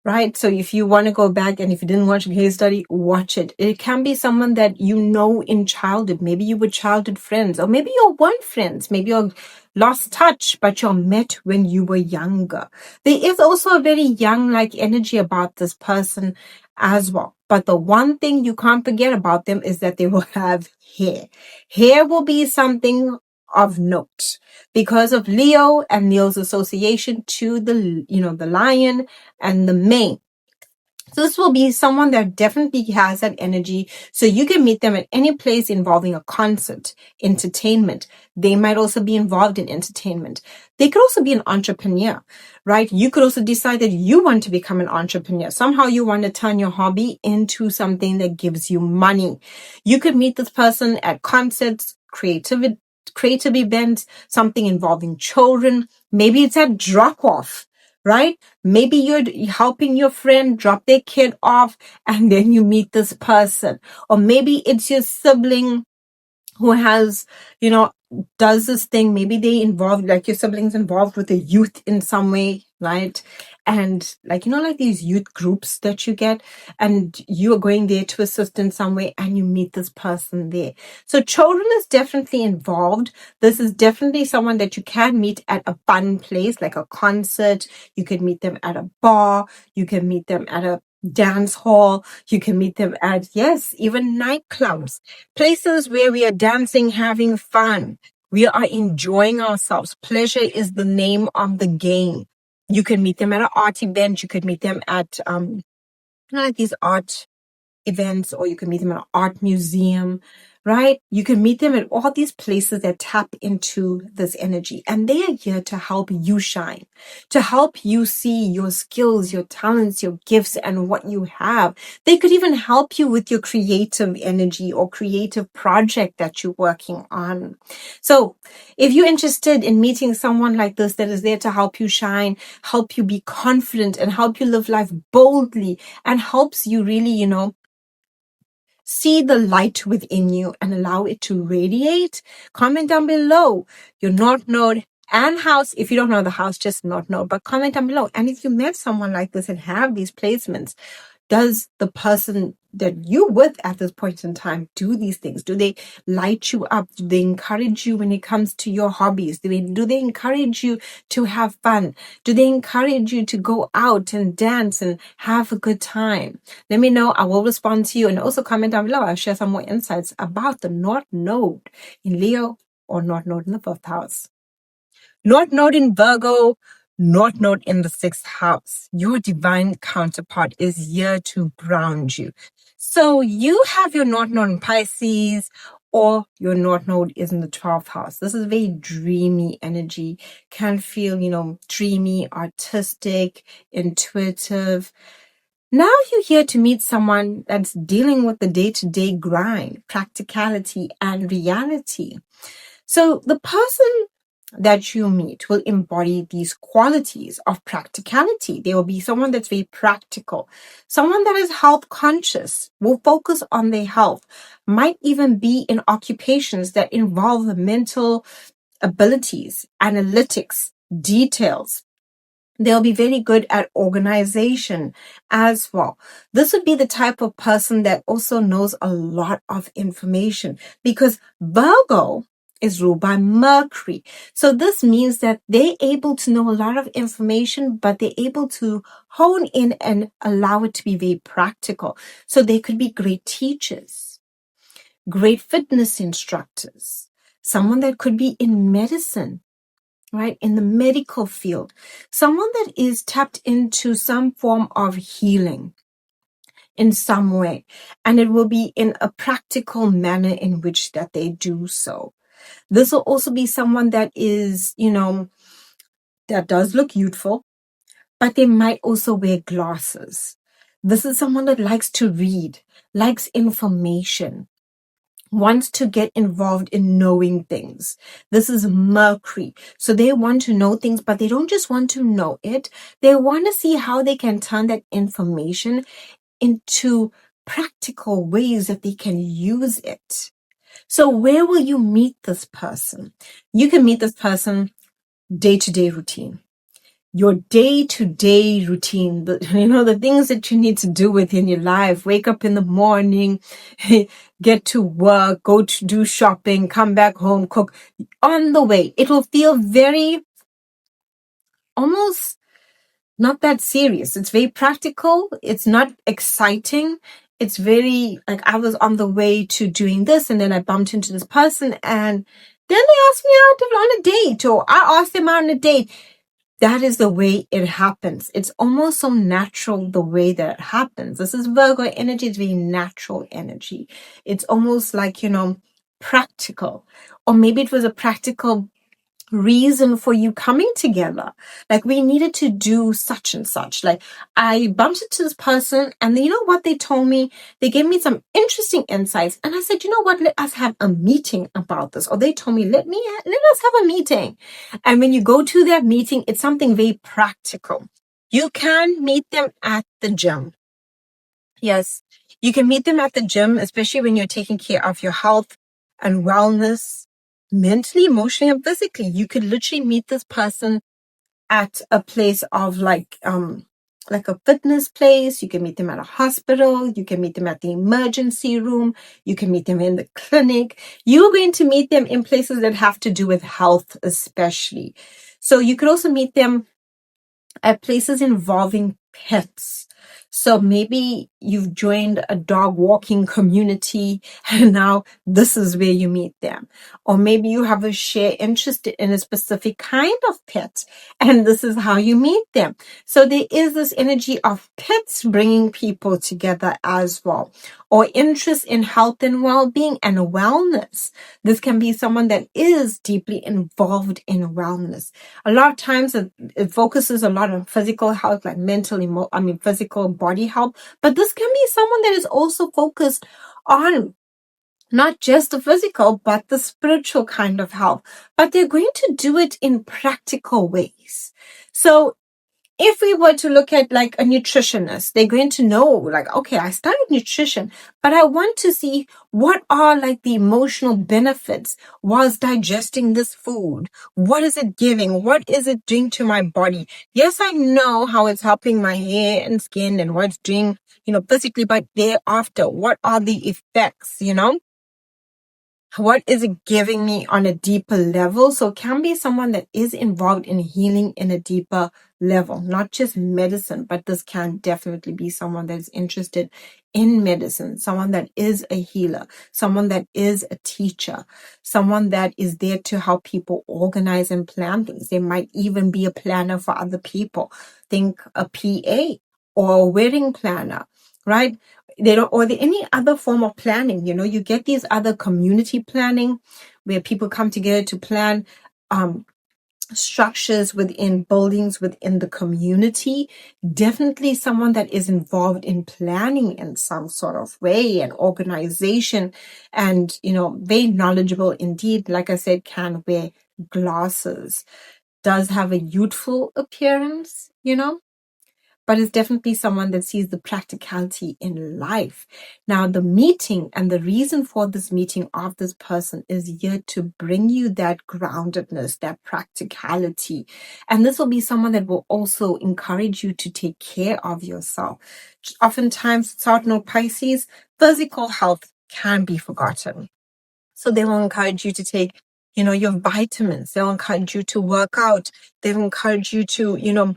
right? So if you want to go back and if you didn't watch the case study, watch it. It can be someone that you know in childhood. Maybe you were childhood friends, or maybe you weren't friends. Maybe you lost touch, but you met when you were younger. There is also a very young-like energy about this person as well. But the one thing you can't forget about them is that they will have hair. Hair will be something of note because of Leo and Leo's association to the lion and the mane. So this will be someone that definitely has that energy. So you can meet them at any place involving a concert, entertainment. They might also be involved in entertainment. They could also be an entrepreneur, right? You could also decide that you want to become an entrepreneur. Somehow you want to turn your hobby into something that gives you money. You could meet this person at concerts, creative events, something involving children. Maybe it's at drop-off, right? Maybe you're helping your friend drop their kid off and then you meet this person. Or maybe it's your sibling who has, does this thing. Maybe they involved, like your siblings involved with the youth in some way, right? And like these youth groups that you get, and you are going there to assist in some way and you meet this person there. So children is definitely involved. This is definitely someone that you can meet at a fun place, like a concert. You can meet them at a bar. You can meet them at a dance hall. You can meet them at, yes, even nightclubs, places where we are dancing, having fun. We are enjoying ourselves. Pleasure is the name of the game. You can meet them at an art event. You could meet them at like these art events, or you can meet them at an art museum, right? You can meet them at all these places that tap into this energy, and they are here to help you shine, to help you see your skills, your talents, your gifts, and what you have. They could even help you with your creative energy or creative project that you're working on. So if you're interested in meeting someone like this that is there to help you shine, help you be confident, and help you live life boldly, and helps you really, see the light within you and allow it to radiate, comment down below your North Node and house. If you don't know the house, just North Node, but comment down below. And if you met someone like this and have these placements, does the person that you with at this point in time do these things? Do they light you up? Do they encourage you when it comes to your hobbies? Do they encourage you to have fun? Do they encourage you to go out and dance and have a good time? Let me know. I will respond to you, and also comment down below. I'll share some more insights about the North Node in Leo or North Node in the 4th house. North Node in Virgo Northnode in the 6th house. Your divine counterpart is here to ground you. So you have your Northnode in Pisces, or your Northnode is in the 12th house. This is very dreamy energy. Can feel, dreamy, artistic, intuitive. Now you're here to meet someone that's dealing with the day-to-day grind, practicality, and reality. So the person that you meet will embody these qualities of practicality. They will be someone that's very practical, someone that is health conscious, will focus on their health, might even be in occupations that involve mental abilities, analytics, details. They'll be very good at organization as well. This would be the type of person that also knows a lot of information, because Virgo is ruled by Mercury. So this means that they're able to know a lot of information, but they're able to hone in and allow it to be very practical. So they could be great teachers, great fitness instructors, someone that could be in medicine, right? In the medical field, someone that is tapped into some form of healing in some way, and it will be in a practical manner in which that they do so. This will also be someone that is, that does look youthful, but they might also wear glasses. This is someone that likes to read, likes information, wants to get involved in knowing things. This is Mercury. So they want to know things, but they don't just want to know it. They want to see how they can turn that information into practical ways that they can use it. So where will you meet this person? You can meet this person day-to-day routine. Your day-to-day routine, the things that you need to do within your life. Wake up in the morning, get to work, go to do shopping, come back home, cook. On the way, it will feel very, almost not that serious. It's very practical. It's not exciting. It's very, like, I was on the way to doing this, and then I bumped into this person, and then they asked me out on a date, or I asked them out on a date. That is the way it happens. It's almost so natural the way that it happens. This is Virgo energy. It's very natural energy. It's almost like, practical. Or maybe it was a practical reason for you coming together. Like, we needed to do such and such. Like, I bumped into this person, and you know what they told me? They gave me some interesting insights, and I said, you know what, let us have a meeting about this. Or they told me, let us have a meeting. And when you go to that meeting, it's something very practical. You can meet them at the gym. Yes, you can meet them at the gym, especially when you're taking care of your health and wellness, mentally, emotionally, and physically. You could literally meet this person at a place of like a fitness place. You can meet them at a hospital. You can meet them at the emergency room. You can meet them in the clinic. You're going to meet them in places that have to do with health, especially. So you could also meet them at places involving pets. So maybe you've joined a dog walking community, and now this is where you meet them. Or maybe you have a shared interest in a specific kind of pet, and this is how you meet them. So there is this energy of pets bringing people together as well. Or interest in health and well-being and wellness. This can be someone that is deeply involved in wellness. A lot of times it focuses a lot on physical health, like physical body health. But this can be someone that is also focused on not just the physical, but the spiritual kind of health. But they're going to do it in practical ways. So if we were to look at like a nutritionist, they're going to know, like, okay, I studied nutrition, but I want to see what are like the emotional benefits whilst digesting this food. What is it giving? What is it doing to my body? Yes, I know how it's helping my hair and skin and what it's doing, physically, but thereafter, what are the effects, What is it giving me on a deeper level? So it can be someone that is involved in healing in a deeper level, not just medicine, but this can definitely be someone that is interested in medicine, someone that is a healer, someone that is a teacher, someone that is there to help people organize and plan things. They might even be a planner for other people. Think a PA or a wedding planner, right? They don't, or any other form of planning. You get these other community planning where people come together to plan structures within buildings within the community. Definitely someone that is involved in planning in some sort of way and organization, and very knowledgeable indeed. Like I said, can wear glasses, does have a youthful appearance, but it's definitely someone that sees the practicality in life. Now, the meeting and the reason for this meeting of this person is here to bring you that groundedness, that practicality. And this will be someone that will also encourage you to take care of yourself. Oftentimes, Northnode Pisces, physical health can be forgotten. So they will encourage you to take, your vitamins. They'll encourage you to work out. They'll encourage you to,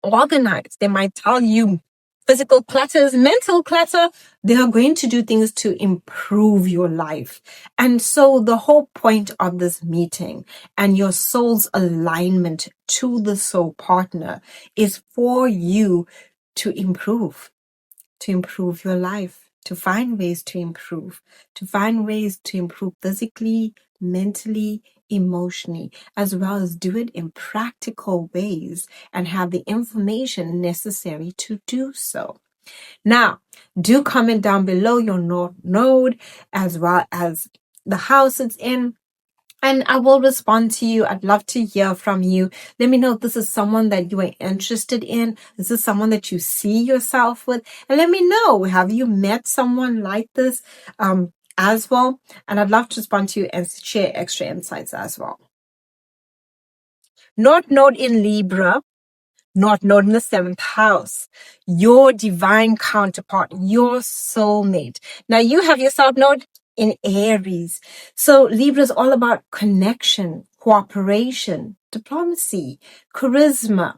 organized. They might tell you physical clutter is mental clutter. They are going to do things to improve your life. And so the whole point of this meeting and your soul's alignment to the soul partner is for you to improve your life, to find ways to improve physically, mentally, emotionally, as well as do it in practical ways and have the information necessary to do so. Now, do comment down below your Northnode as well as the house it's in, and I will respond to you. I'd love to hear from you. Let me know if this is someone that you are interested in. Is this someone that you see yourself with? And let me know, have you met someone like this as well? And I'd love to respond to you and share extra insights as well. Northnode in Libra. Northnode in the 7th house, your divine counterpart, your soulmate. Now you have your South Node in Aries. So Libra is all about connection, cooperation, diplomacy, charisma.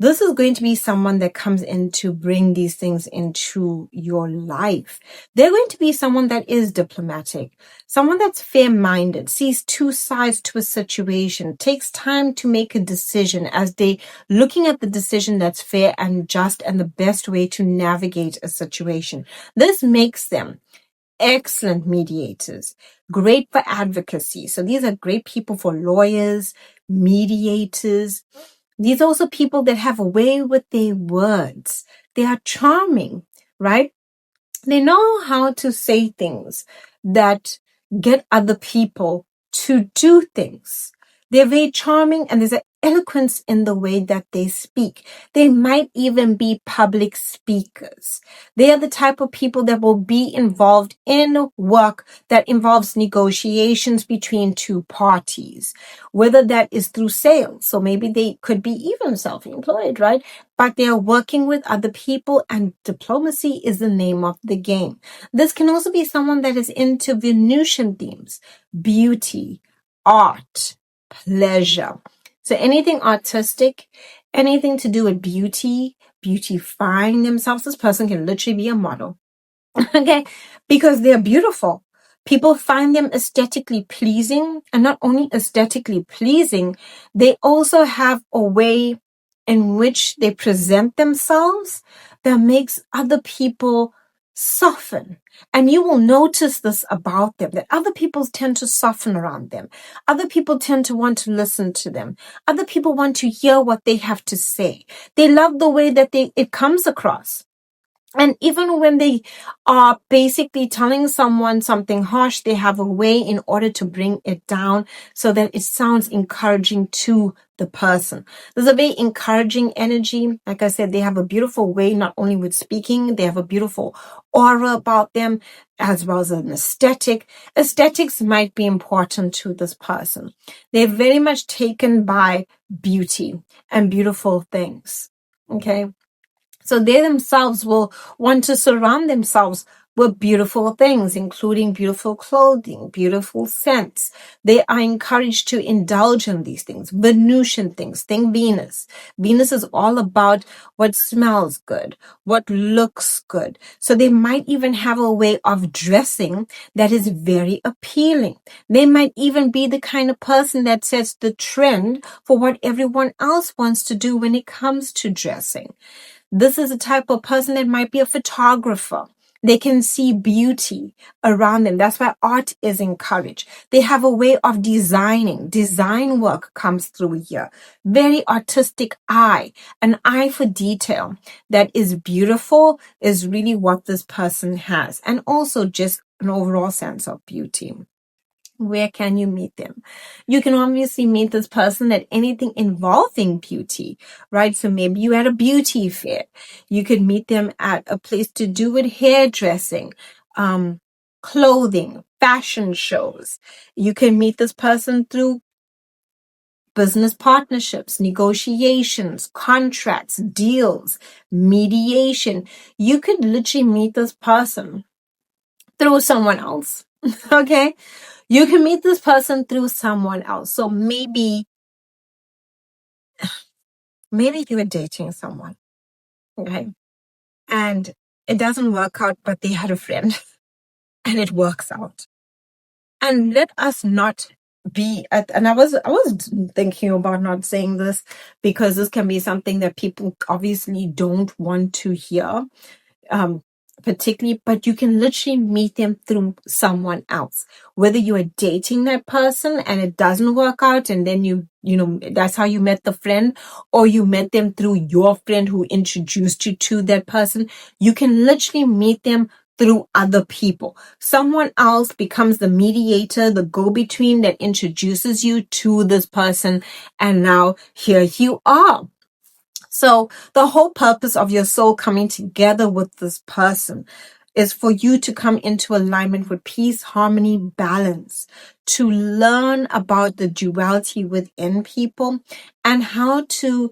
This is going to be someone that comes in to bring these things into your life. They're going to be someone that is diplomatic, someone that's fair-minded, sees two sides to a situation, takes time to make a decision as they looking at the decision that's fair and just and the best way to navigate a situation. This makes them excellent mediators, great for advocacy. So these are great people for lawyers, mediators. These are also people that have a way with their words. They are charming, right? They know how to say things that get other people to do things. They're very charming, and there's an eloquence in the way that they speak. They might even be public speakers. They are the type of people that will be involved in work that involves negotiations between two parties, whether that is through sales. So maybe they could be even self-employed, right? But they are working with other people, and diplomacy is the name of the game. This can also be someone that is into Venusian themes, beauty, art, pleasure. So anything artistic, anything to do with beauty, beautifying themselves. This person can literally be a model, okay? Because they're beautiful. People find them aesthetically pleasing, and not only aesthetically pleasing, they also have a way in which they present themselves that makes other people soften. And you will notice this about them, that other people tend to soften around them. Other people tend to want to listen to them. Other people want to hear what they have to say. They love the way that it comes across. And even when they are basically telling someone something harsh, they have a way in order to bring it down so that it sounds encouraging to the person. There's a very encouraging energy. Like I said, they have a beautiful way, not only with speaking, they have a beautiful aura about them, as well as an aesthetic. Aesthetics might be important to this person. They're very much taken by beauty and beautiful things. Okay. So they themselves will want to surround themselves with beautiful things, including beautiful clothing, beautiful scents. They are encouraged to indulge in these things. Venusian things. Think Venus. Venus is all about what smells good, what looks good. So they might even have a way of dressing that is very appealing. They might even be the kind of person that sets the trend for what everyone else wants to do when it comes to dressing. This is a type of person that might be a photographer. They can see beauty around them. That's why art is encouraged. They have a way of designing. Design work comes through here. Very artistic eye, an eye for detail that is beautiful is really what this person has. And also just an overall sense of beauty. Where can you meet them? You can obviously meet this person at anything involving beauty, right? So maybe you at a beauty fair. You could meet them at a place to do with hairdressing, clothing, fashion shows. You can meet this person through business partnerships, negotiations, contracts, deals, mediation. You could literally meet this person through someone else. Okay? You can meet this person through someone else. So maybe you are dating someone, okay? And it doesn't work out, but they had a friend and it works out. And let us not be and I was thinking about not saying this because this can be something that people obviously don't want to hear. Particularly, but you can literally meet them through someone else. Whether you are dating that person and it doesn't work out, and then you know, that's how you met the friend, or you met them through your friend who introduced you to that person. You can literally meet them through other people. Someone else becomes the mediator, the go-between that introduces you to this person, and now here you are. So the whole purpose of your soul coming together with this person is for you to come into alignment with peace, harmony, balance, to learn about the duality within people and how to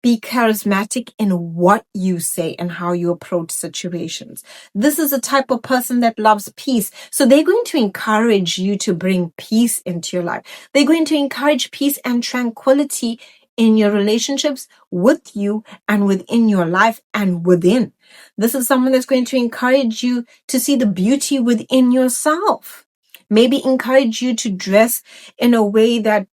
be charismatic in what you say and how you approach situations. This is a type of person that loves peace. So they're going to encourage you to bring peace into your life. They're going to encourage peace and tranquility in your relationships with you and within your life and within. This is someone that's going to encourage you to see the beauty within yourself. Maybe encourage you to dress in a way that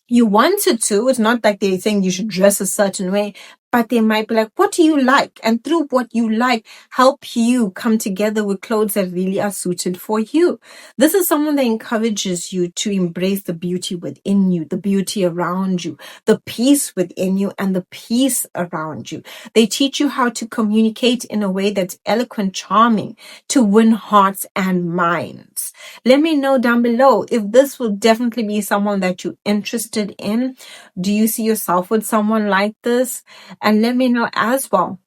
you wanted to. It's not like they're saying you should dress a certain way, but they might be like, what do you like? And through what you like, help you come together with clothes that really are suited for you. This is someone that encourages you to embrace the beauty within you, the beauty around you, the peace within you, and the peace around you. They teach you how to communicate in a way that's eloquent, charming, to win hearts and minds. Let me know down below if this will definitely be someone that you're interested in. Do you see yourself with someone like this? And let me know as well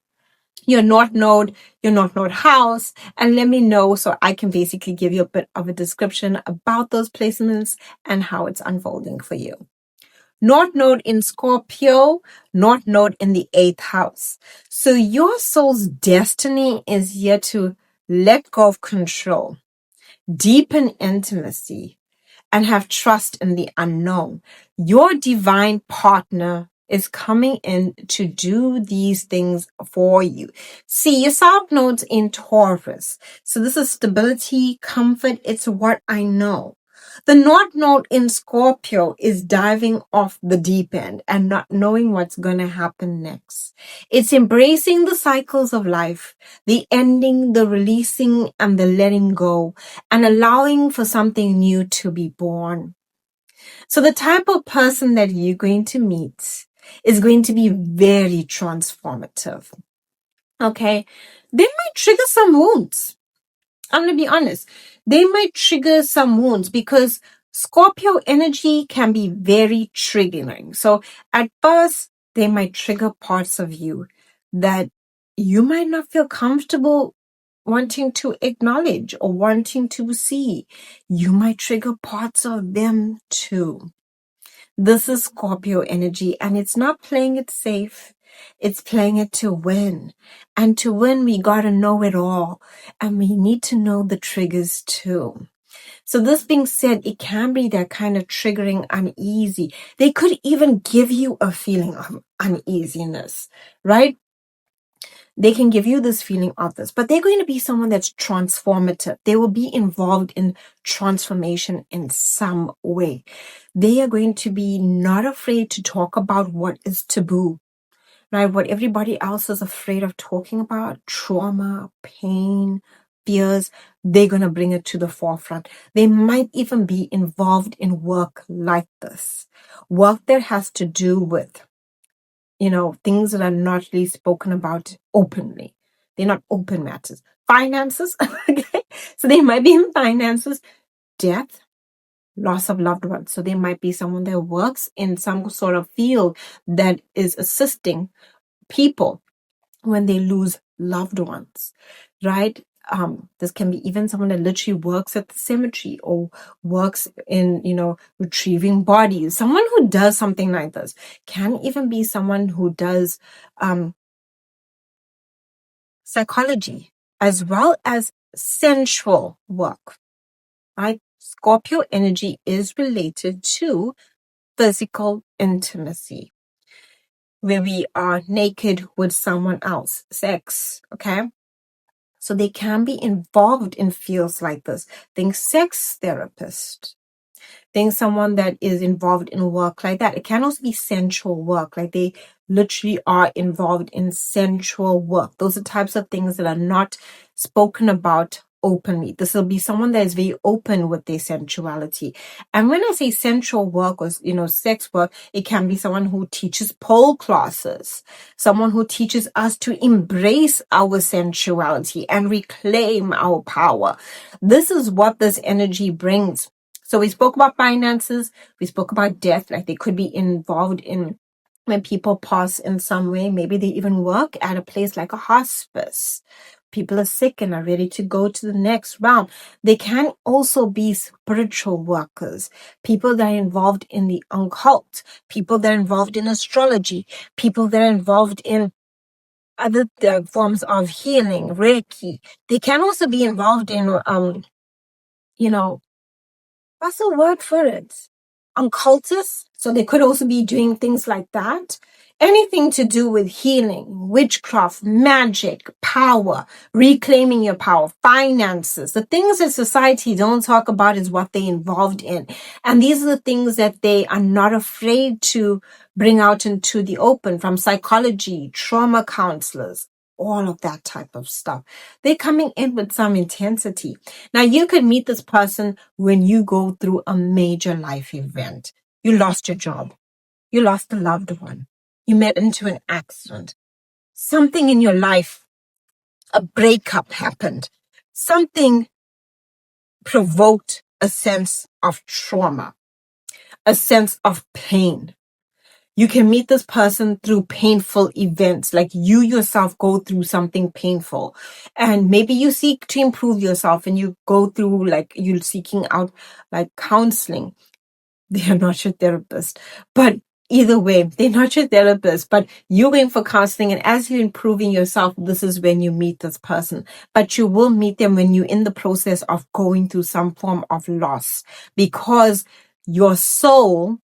your Northnode house, and let me know so I can basically give you a bit of a description about those placements and how it's unfolding for you. Northnode in Scorpio, Northnode in the 8th house. So your soul's destiny is here to let go of control, deepen intimacy, and have trust in the unknown. Your divine partner is coming in to do these things for you. See, your South Node's in Taurus. So this is stability, comfort. It's what I know. The North Node in Scorpio is diving off the deep end and not knowing what's going to happen next. It's embracing the cycles of life, the ending, the releasing, and the letting go, and allowing for something new to be born. So the type of person that you're going to meet is going to be very transformative. Okay? They might trigger some wounds. I'm going to be honest. They might trigger some wounds because Scorpio energy can be very triggering. So at first, they might trigger parts of you that you might not feel comfortable wanting to acknowledge or wanting to see. You might trigger parts of them too. This is Scorpio energy and it's not playing it safe. It's playing it to win. And to win, we gotta know it all. And we need to know the triggers too. So this being said, it can be that kind of triggering uneasy. They could even give you a feeling of uneasiness, right? They can give you this feeling of this, but they're going to be someone that's transformative. They will be involved in transformation in some way. They are going to be not afraid to talk about what is taboo, right? What everybody else is afraid of talking about, trauma, pain, fears, they're going to bring it to the forefront. They might even be involved in work like this, work that has to do with things that are not really spoken about openly. They're not open matters. Finances, okay? So they might be in finances, death, loss of loved ones. So they might be someone that works in some sort of field that is assisting people when they lose loved ones, right? This can be even someone that literally works at the cemetery or works in, retrieving bodies. Someone who does something like this can even be someone who does psychology as well as sensual work, right? Scorpio energy is related to physical intimacy, where we are naked with someone else, sex, okay? So they can be involved in fields like this. Think sex therapist. Think someone that is involved in work like that. It can also be sensual work. Like they literally are involved in sensual work. Those are types of things that are not spoken about openly. This will be someone that is very open with their sensuality. And when I say sensual work or, sex work, it can be someone who teaches pole classes, someone who teaches us to embrace our sensuality and reclaim our power. This is what this energy brings. So we spoke about finances, we spoke about death, like they could be involved in when people pass in some way. Maybe they even work at a place like a hospice. People are sick and are ready to go to the next realm. They can also be spiritual workers, people that are involved in the occult, people that are involved in astrology, people that are involved in other forms of healing, Reiki. They can also be involved in, what's the word for it? Occultists. So they could also be doing things like that. Anything to do with healing, witchcraft, magic, power, reclaiming your power, finances. The things that society don't talk about is what they're involved in. And these are the things that they are not afraid to bring out into the open, from psychology, trauma counselors, all of that type of stuff. They're coming in with some intensity. Now, you could meet this person when you go through a major life event. You lost your job. You lost a loved one. You met into an accident. Something in your life, a breakup happened. Something provoked a sense of trauma, a sense of pain. You can meet this person through painful events, like you yourself go through something painful. And maybe you seek to improve yourself and you go through, like, you're seeking out like counseling. They are not your therapist, but either way, they're not your therapist, but you're going for counseling. And as you're improving yourself, this is when you meet this person. But you will meet them when you're in the process of going through some form of loss, because your soul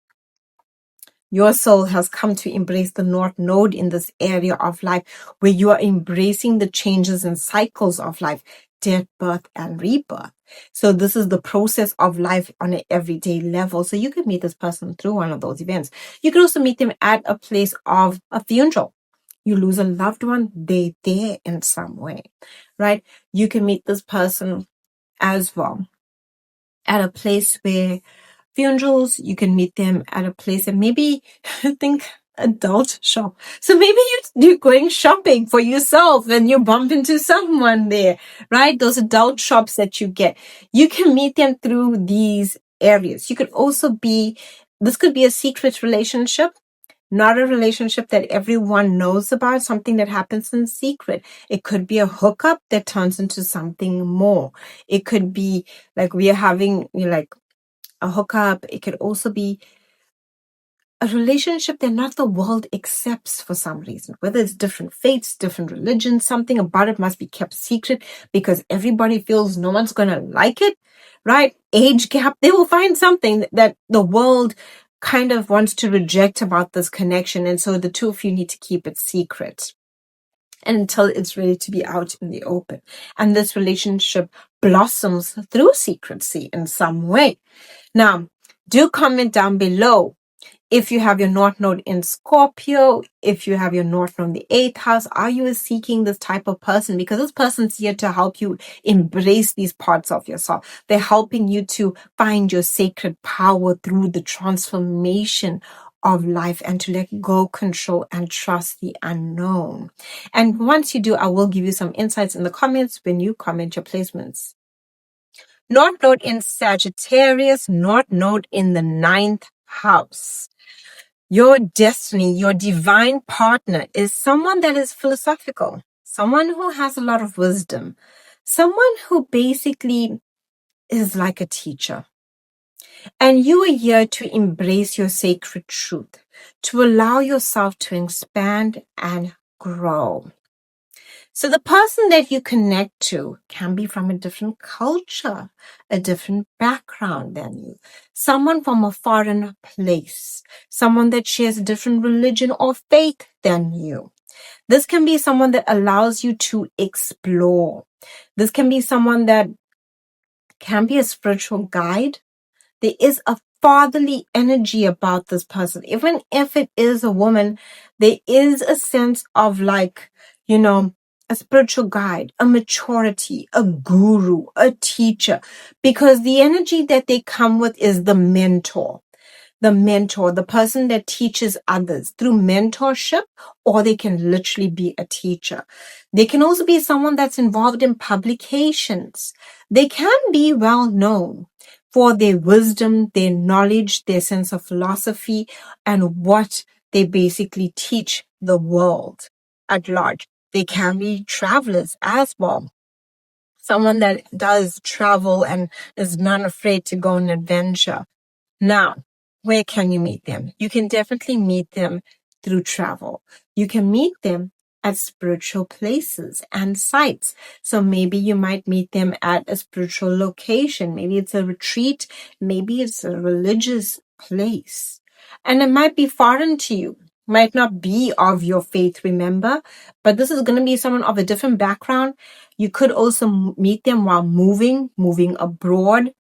has come to embrace the Northnode in this area of life, where you are embracing the changes and cycles of life, death, birth, and rebirth. So this is the process of life on an everyday level. So you could meet this person through one of those events. You could also meet them at a place of a funeral. You lose a loved one, they're there in some way, right? You can meet this person as well at a place where funerals, you can meet them at a place, and maybe think adult shop. So maybe you're going shopping for yourself and you bump into someone there, right? Those adult shops that you get. You can meet them through these areas. You could also this could be a secret relationship, not a relationship that everyone knows about, something that happens in secret. It could be a hookup that turns into something more. It could be like we are having like a hookup. It could also be a relationship that not the world accepts for some reason, whether it's different faiths, different religions, something about it must be kept secret because everybody feels no one's going to like it, right? Age gap, they will find something that the world kind of wants to reject about this connection. And so the two of you need to keep it secret until it's ready to be out in the open. And this relationship blossoms through secrecy in some way. Now, do comment down below if you have your North Node in Scorpio, if you have your North Node in the 8th house. Are you seeking this type of person? Because this person's here to help you embrace these parts of yourself. They're helping you to find your sacred power through the transformation of life and to let go, control, and trust the unknown. And once you do, I will give you some insights in the comments when you comment your placements. North Node in Sagittarius, North Node in the 9th house. Your destiny, your divine partner is someone that is philosophical, someone who has a lot of wisdom, someone who basically is like a teacher. And you are here to embrace your sacred truth, to allow yourself to expand and grow. So the person that you connect to can be from a different culture, a different background than you, someone from a foreign place, someone that shares a different religion or faith than you. This can be someone that allows you to explore. This can be someone that can be a spiritual guide. There is a fatherly energy about this person. Even if it is a woman, there is a sense of like, a spiritual guide, a maturity, a guru, a teacher, because the energy that they come with is the mentor, the person that teaches others through mentorship, or they can literally be a teacher. They can also be someone that's involved in publications. They can be well known for their wisdom, their knowledge, their sense of philosophy, and what they basically teach the world at large. They can be travelers as well. Someone that does travel and is not afraid to go on an adventure. Now, where can you meet them? You can definitely meet them through travel. You can meet them at spiritual places and sites. So maybe you might meet them at a spiritual location. Maybe it's a retreat. Maybe it's a religious place. And it might be foreign to you. Might not be of your faith, remember? But this is going to be someone of a different background. You could also meet them while moving abroad.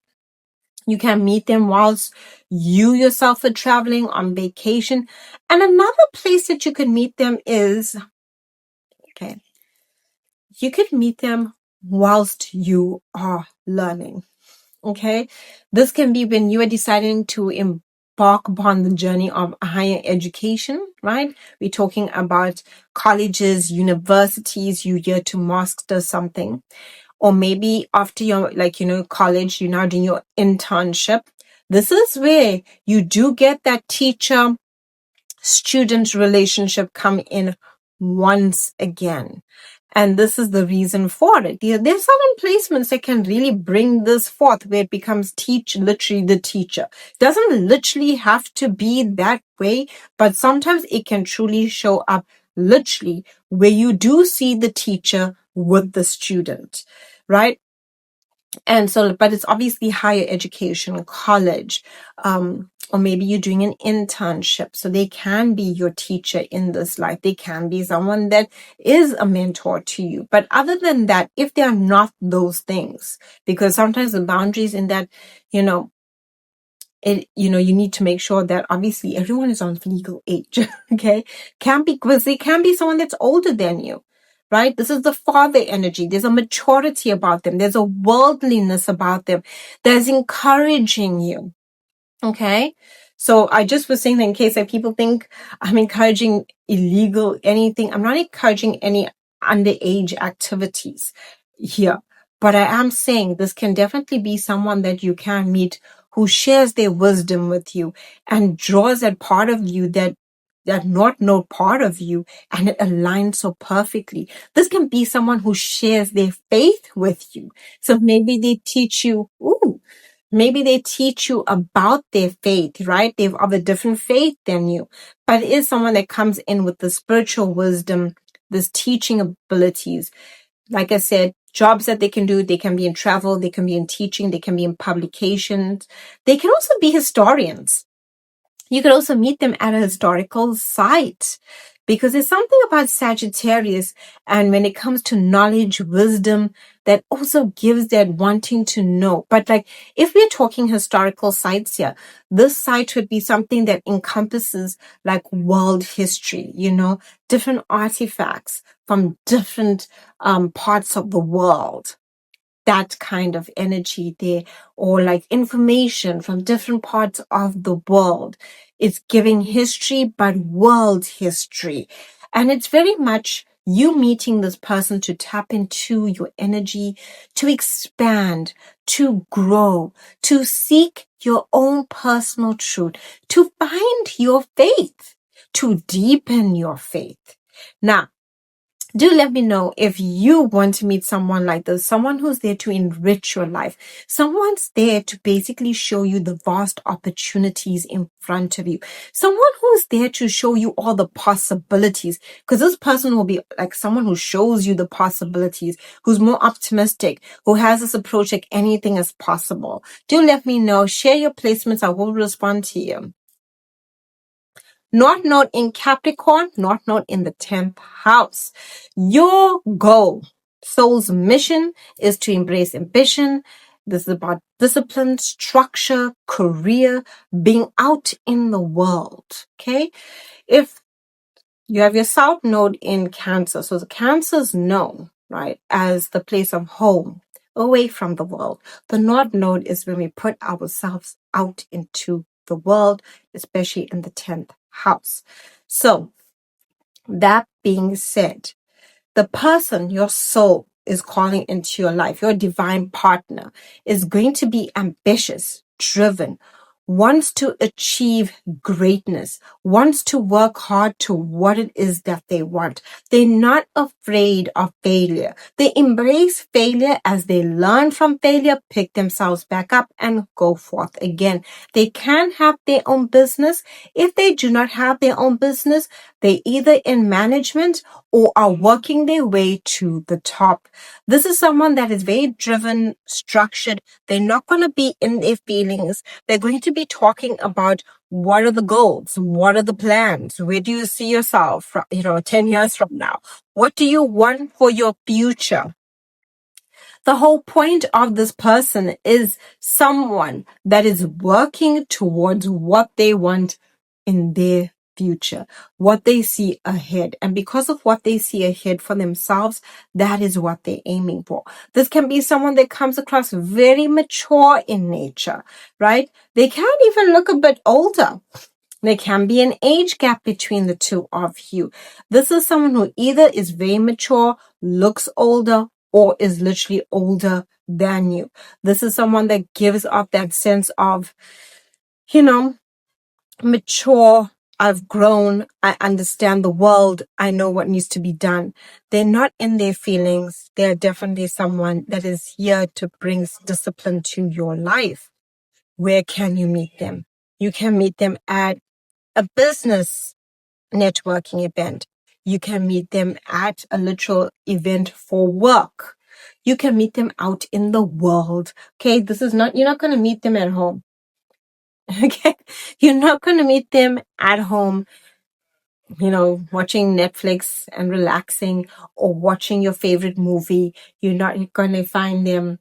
You can meet them whilst you yourself are traveling on vacation. And another place that you could meet them is, you could meet them whilst you are learning. Okay. This can be when you are deciding to embark upon the journey of higher education, right? We're talking about colleges, universities, you're here to master something. Or maybe after your, college, you're now doing your internship. This is where you do get that teacher-student relationship come in once again. And this is the reason for it. There's certain placements that can really bring this forth where it becomes literally the teacher. Doesn't literally have to be that way, but sometimes it can truly show up literally where you do see the teacher with the student, right? And so, but it's obviously higher education, college, or maybe you're doing an internship. So they can be your teacher in this life. They can be someone that is a mentor to you. But other than that, if they are not those things, because sometimes the boundaries in that, you need to make sure that obviously everyone is on legal age. Okay. Because they can be someone that's older than you. Right? This is the father energy. There's a maturity about them. There's a worldliness about them that's encouraging you. Okay? So I just was saying that in case that people think I'm encouraging illegal anything. I'm not encouraging any underage activities here. But I am saying this can definitely be someone that you can meet who shares their wisdom with you and draws that part of you that North Node part of you, and it aligns so perfectly. This can be someone who shares their faith with you. So maybe they teach you, Maybe they teach you about their faith, right? They're of a different faith than you, but it is someone that comes in with the spiritual wisdom, this teaching abilities. Like I said, jobs that they can be in travel, they can be in teaching, they can be in publications. They can also be historians. You could also meet them at a historical site, because there's something about Sagittarius, and when it comes to knowledge, wisdom, that also gives that wanting to know. But like, if we're talking historical sites here, this site would be something that encompasses like world history, different artifacts from different parts of the world, that kind of energy there, or like information from different parts of the world. It's giving history, but world history. And it's very much you meeting this person to tap into your energy, to expand, to grow, to seek your own personal truth, to find your faith, to deepen your faith. Now, do let me know if you want to meet someone like this, someone who's there to enrich your life. Someone's there to basically show you the vast opportunities in front of you. Someone who's there to show you all the possibilities, because this person will be like someone who shows you the possibilities, who's more optimistic, who has this approach like anything is possible. Do let me know. Share your placements. I will respond to you. Northnode in Capricorn, Northnode in the 10th house. Your goal, soul's mission, is to embrace ambition. This is about discipline, structure, career, being out in the world. Okay? If you have your South Node in Cancer, so the Cancer's known, right, as the place of home, away from the world. The North Node is when we put ourselves out into the world, especially in the 10th house. So, that being said, the person, your soul, is calling into your life, your divine partner, is going to be ambitious, driven, wants to achieve greatness, wants to work hard to what it is that they want. They're not afraid of failure. They embrace failure as they learn from failure, pick themselves back up, and go forth again. They can have their own business. If they do not have their own business, they're either in management or are working their way to the top. This is someone that is very driven, structured. They're not going to be in their feelings. They're going to be talking about what are the goals? What are the plans? Where do you see yourself, 10 years from now? What do you want for your future? The whole point of this person is someone that is working towards what they want in their future, what they see ahead. And because of what they see ahead for themselves, that is what they're aiming for. This can be someone that comes across very mature in nature, right? They can even look a bit older. There can be an age gap between the two of you. This is someone who either is very mature, looks older, or is literally older than you. This is someone that gives off that sense of, mature. I've grown. I understand the world. I know what needs to be done. They're not in their feelings. They're definitely someone that is here to bring discipline to your life. Where can you meet them? You can meet them at a business networking event. You can meet them at a literal event for work. You can meet them out in the world. Okay, you're not going to meet them at home. Okay, you're not going to meet them at home, watching Netflix and relaxing, or watching your favorite movie. You're not going to find them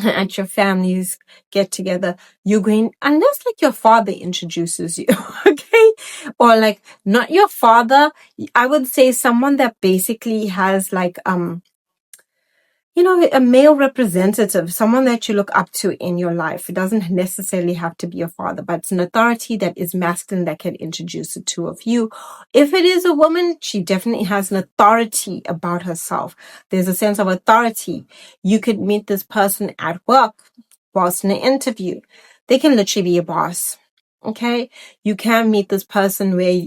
at your family's get together. You're going, unless like your father introduces you, okay? Or like not your father. I would say someone that basically has like, a male representative, someone that you look up to in your life. It doesn't necessarily have to be your father, but it's an authority that is masculine that can introduce the two of you. If it is a woman, she definitely has an authority about herself. There's a sense of authority. You could meet this person at work whilst in an interview. They can literally be a boss. Okay? You can meet this person where,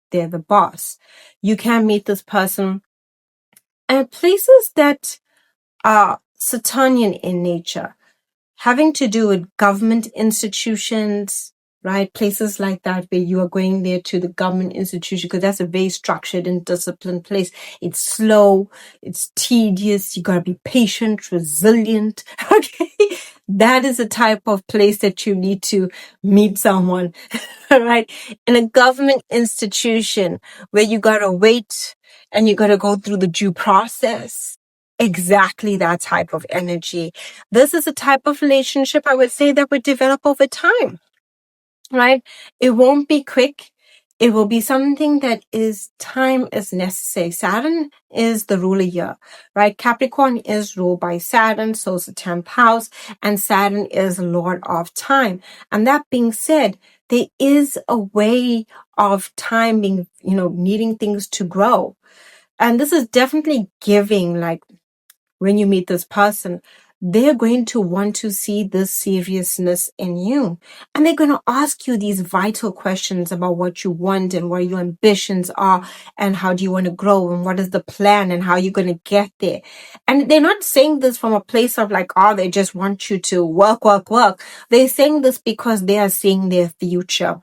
they're the boss. You can meet this person at places that are Saturnian in nature, having to do with government institutions, right? Places like that where you are going there to the government institution, because that's a very structured and disciplined place. It's slow, it's tedious, you gotta be patient, resilient, okay? That is the type of place that you need to meet someone, right? In a government institution where you gotta wait and you gotta go through the due process. Exactly that type of energy. This is a type of relationship I would say that would develop over time, right? It won't be quick. It will be something that time is necessary. Saturn is the ruler here, right? Capricorn is ruled by Saturn, so it's the 10th house, and Saturn is Lord of time. And that being said, there is a way of time being, needing things to grow. And this is definitely giving, like, when you meet this person, they're going to want to see this seriousness in you. And they're going to ask you these vital questions about what you want and what your ambitions are and how do you want to grow and what is the plan and how you're going to get there. And they're not saying this from a place of like, oh, they just want you to work, work, work. They're saying this because they are seeing their future.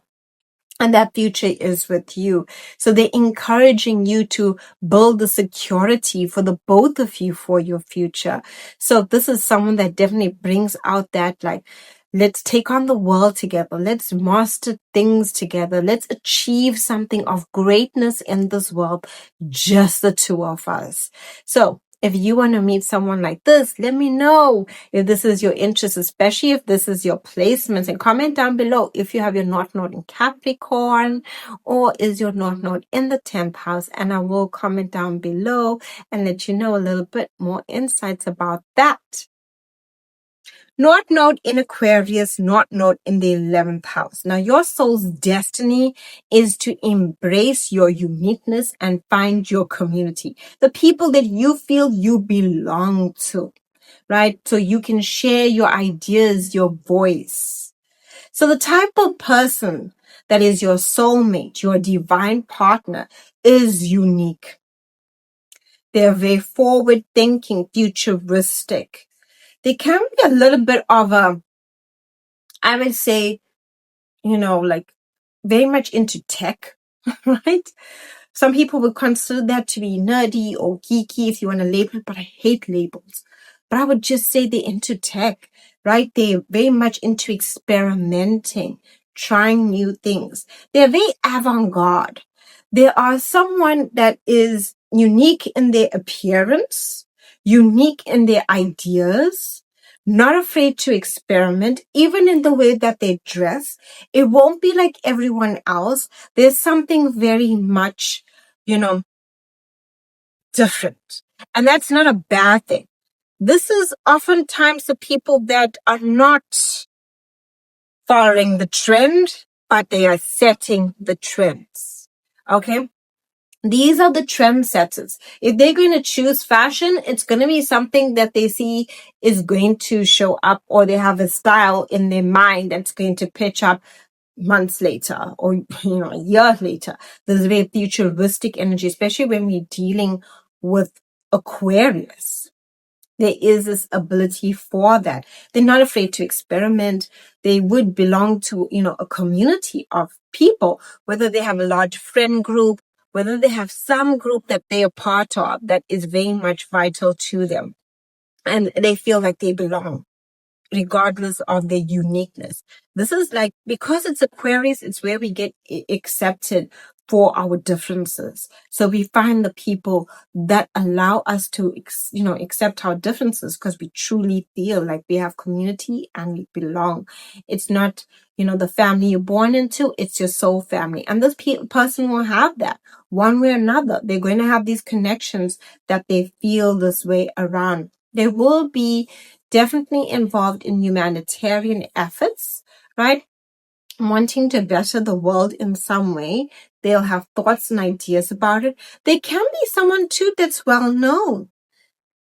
And that future is with you. So they're encouraging you to build the security for the both of you for your future. So this is someone that definitely brings out that, like, let's take on the world together. Let's master things together. Let's achieve something of greatness in this world, just the two of us. So if you want to meet someone like this, let me know if this is your interest, especially if this is your placements, and comment down below if you have your Northnode in Capricorn or is your Northnode in the 10th house, and I will comment down below and let you know a little bit more insights about that. Northnode in Aquarius, Northnode in the 11th house. Now, your soul's destiny is to embrace your uniqueness and find your community, the people that you feel you belong to, right? So you can share your ideas, your voice. So the type of person that is your soulmate, your divine partner, is unique. They're very forward-thinking, futuristic. They can be a little bit of I would say, like very much into tech, right? Some people would consider that to be nerdy or geeky if you want to label it, but I hate labels. But I would just say they're into tech, right? They're very much into experimenting, trying new things. They're very avant-garde. They are someone that is unique in their appearance, unique in their ideas, not afraid to experiment, even in the way that they dress. It won't be like everyone else. There's something very much, different. And that's not a bad thing. This is oftentimes the people that are not following the trend, but they are setting the trends. Okay? These are the trendsetters. If they're going to choose fashion, it's going to be something that they see is going to show up, or they have a style in their mind that's going to pitch up months later or, a year later. There's a very futuristic energy, especially when we're dealing with Aquarius. There is this ability for that. They're not afraid to experiment. They would belong to, a community of people, whether they have a large friend group, whether they have some group that they are part of that is very much vital to them. And they feel like they belong, regardless of their uniqueness. This is like, because it's Aquarius, it's where we get accepted for our differences. So we find the people that allow us to, accept our differences, because we truly feel like we have community and we belong. It's not, the family you're born into, it's your soul family. And this person will have that one way or another. They're going to have these connections that they feel this way around. They will be definitely involved in humanitarian efforts, right? Wanting to better the world in some way. They'll have thoughts and ideas about it. They can be someone too that's well known,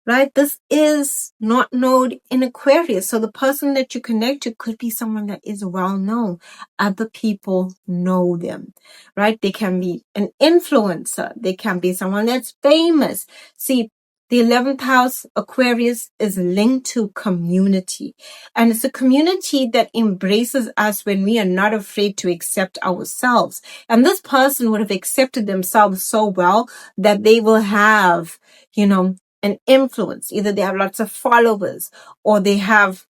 right? This is Northnode in Aquarius. So the person that you connect to could be someone that is well known. Other people know them, right? They can be an influencer. They can be someone that's famous. See, The 11th house, Aquarius, is linked to community. And it's a community that embraces us when we are not afraid to accept ourselves. And this person would have accepted themselves so well that they will have, an influence. Either they have lots of followers, or they have,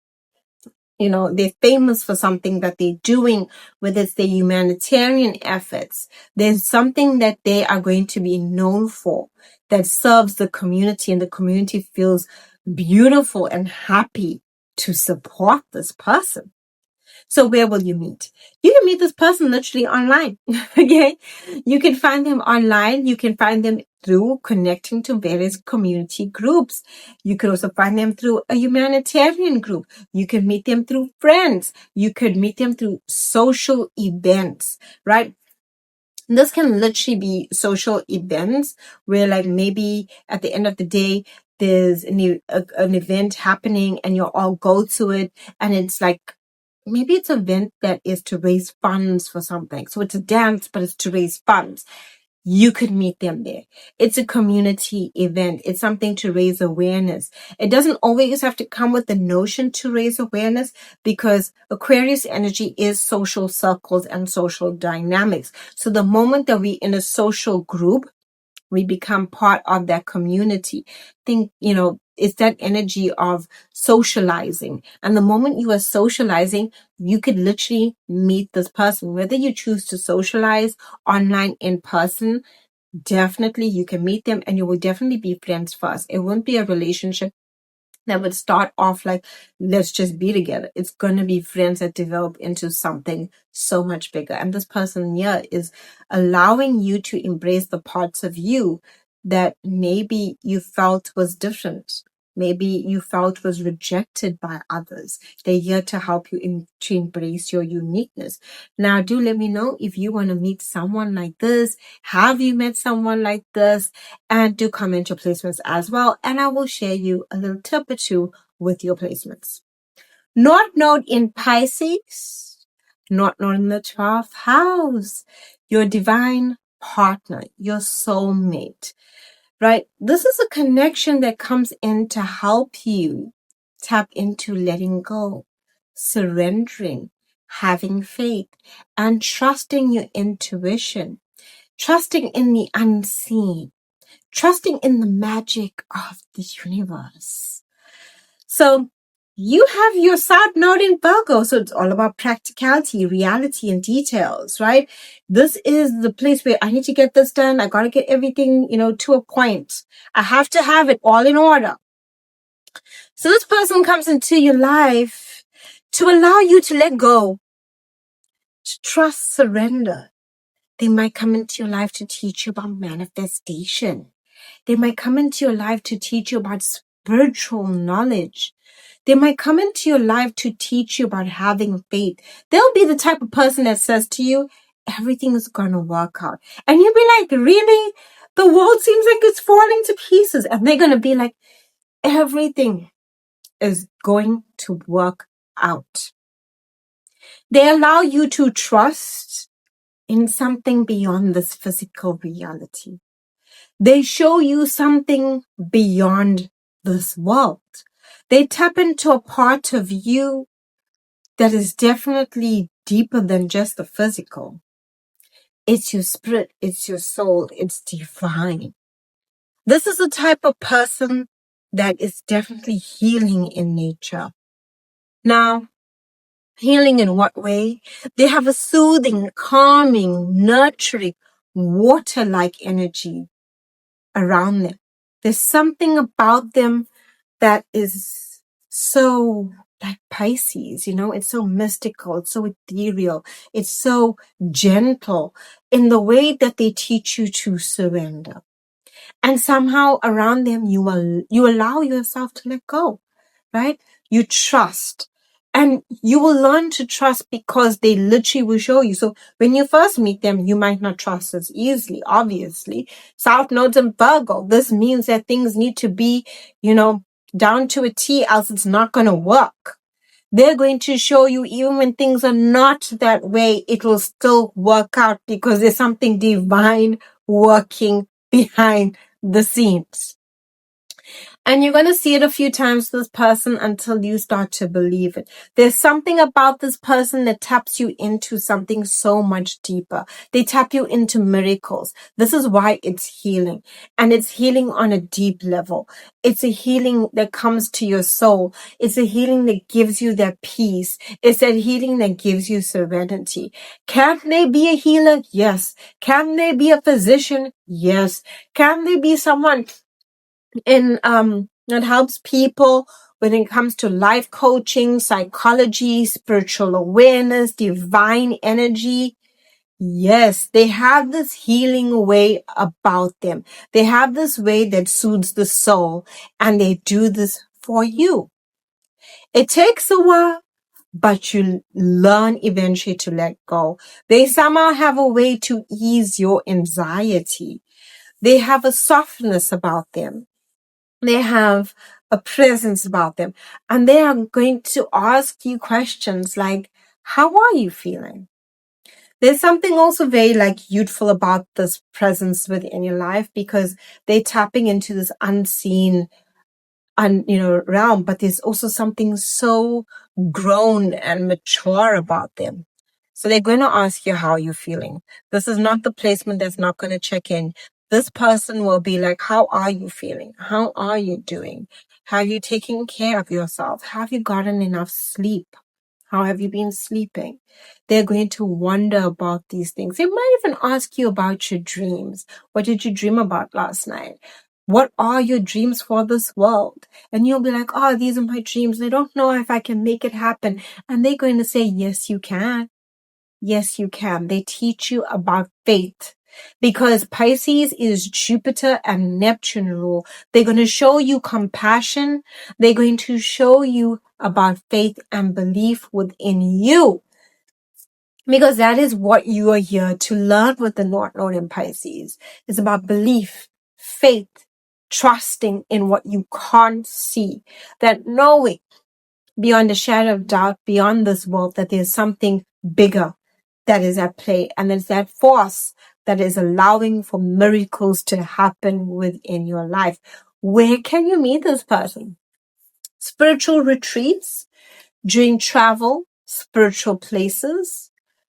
they're famous for something that they're doing, whether it's their humanitarian efforts. There's something that they are going to be known for that serves the community, and the community feels beautiful and happy to support this person. So where will you meet? You can meet this person literally online. Okay. You can find them online. You can find them through connecting to various community groups. You could also find them through a humanitarian group. You can meet them through friends. You could meet them through social events, right? This can literally be social events where, like, maybe at the end of the day, there's an event happening and you all go to it, and it's like, maybe it's an event that is to raise funds for something. So it's a dance, but it's to raise funds. You could meet them there. It's a community event. It's something to raise awareness. It doesn't always have to come with the notion to raise awareness, because Aquarius energy is social circles and social dynamics. So the moment that we're in a social group, we become part of that community. It's that energy of socializing. And the moment you are socializing, you could literally meet this person. Whether you choose to socialize online, in person, definitely you can meet them, and you will definitely be friends first. It won't be a relationship that would start off like, let's just be together. It's going to be friends that develop into something so much bigger. And this person here is allowing you to embrace the parts of you that maybe you felt was different. Maybe you felt was rejected by others. They're here to help you to embrace your uniqueness. Now, do let me know if you want to meet someone like this. Have you met someone like this? And do comment your placements as well. And I will share you a little tip or two with your placements. Northnode in Pisces. Northnode in the 12th house. Your divine partner, your soulmate. Right? This is a connection that comes in to help you tap into letting go, surrendering, having faith, and trusting your intuition, trusting in the unseen, trusting in the magic of the universe. So you have your South Node in Virgo, so it's all about practicality, reality, and details, right? This is the place where I need to get this done. I got to get everything, to a point. I have to have it all in order. So this person comes into your life to allow you to let go, to trust, surrender. They might come into your life to teach you about manifestation. They might come into your life to teach you about spiritual knowledge. They might come into your life to teach you about having faith. They'll be the type of person that says to you, everything is going to work out. And you'll be like, really? The world seems like it's falling to pieces. And they're going to be like, everything is going to work out. They allow you to trust in something beyond this physical reality. They show you something beyond this world. They tap into a part of you that is definitely deeper than just the physical. It's your spirit, it's your soul, it's divine. This is the type of person that is definitely healing in nature. Now, healing in what way? They have a soothing, calming, nurturing, water-like energy around them. There's something about them that is so like Pisces, it's so mystical, it's so ethereal, it's so gentle in the way that they teach you to surrender. And somehow around them, you allow yourself to let go, right? You trust. And you will learn to trust because they literally will show you. So when you first meet them, you might not trust as easily, obviously. South Nodes in Virgo. This means that things need to be, down to a T, else it's not going to work. They're going to show you even when things are not that way, it will still work out because there's something divine working behind the scenes. And you're going to see it a few times, this person, until you start to believe it. There's something about this person that taps you into something so much deeper. They tap you into miracles. This is why it's healing. And it's healing on a deep level. It's a healing that comes to your soul. It's a healing that gives you that peace. It's a healing that gives you serenity. Can they be a healer? Yes. Can they be a physician? Yes. Can they be someone in that helps people when it comes to life coaching, psychology, spiritual awareness, divine energy? Yes, they have this healing way about them. They have this way that soothes the soul, and they do this for you. It takes a while, but you learn eventually to let go. They somehow have a way to ease your anxiety. They have a softness about them. They have a presence about them, and they are going to ask you questions like, how are you feeling? There's something also very like youthful about this presence within your life, because they're tapping into this unseen realm, but there's also something so grown and mature about them. So they're going to ask you how you're feeling. This is not the placement that's not going to check in. This person will be like, how are you feeling? How are you doing? Have you taken care of yourself? Have you gotten enough sleep? How have you been sleeping? They're going to wonder about these things. They might even ask you about your dreams. What did you dream about last night? What are your dreams for this world? And you'll be like, oh, these are my dreams. I don't know if I can make it happen. And they're going to say, yes, you can. Yes, you can. They teach you about faith, because Pisces is Jupiter and Neptune rule. They're going to show you compassion. They're going to show you about faith and belief within you, because that is what you are here to learn with the Northnode in Pisces. It's about belief, faith, trusting in what you can't see, that knowing beyond a shadow of doubt, beyond this world, that there's something bigger that is at play. And it's that force that is allowing for miracles to happen within your life. Where can you meet this person? Spiritual retreats, during travel, spiritual places,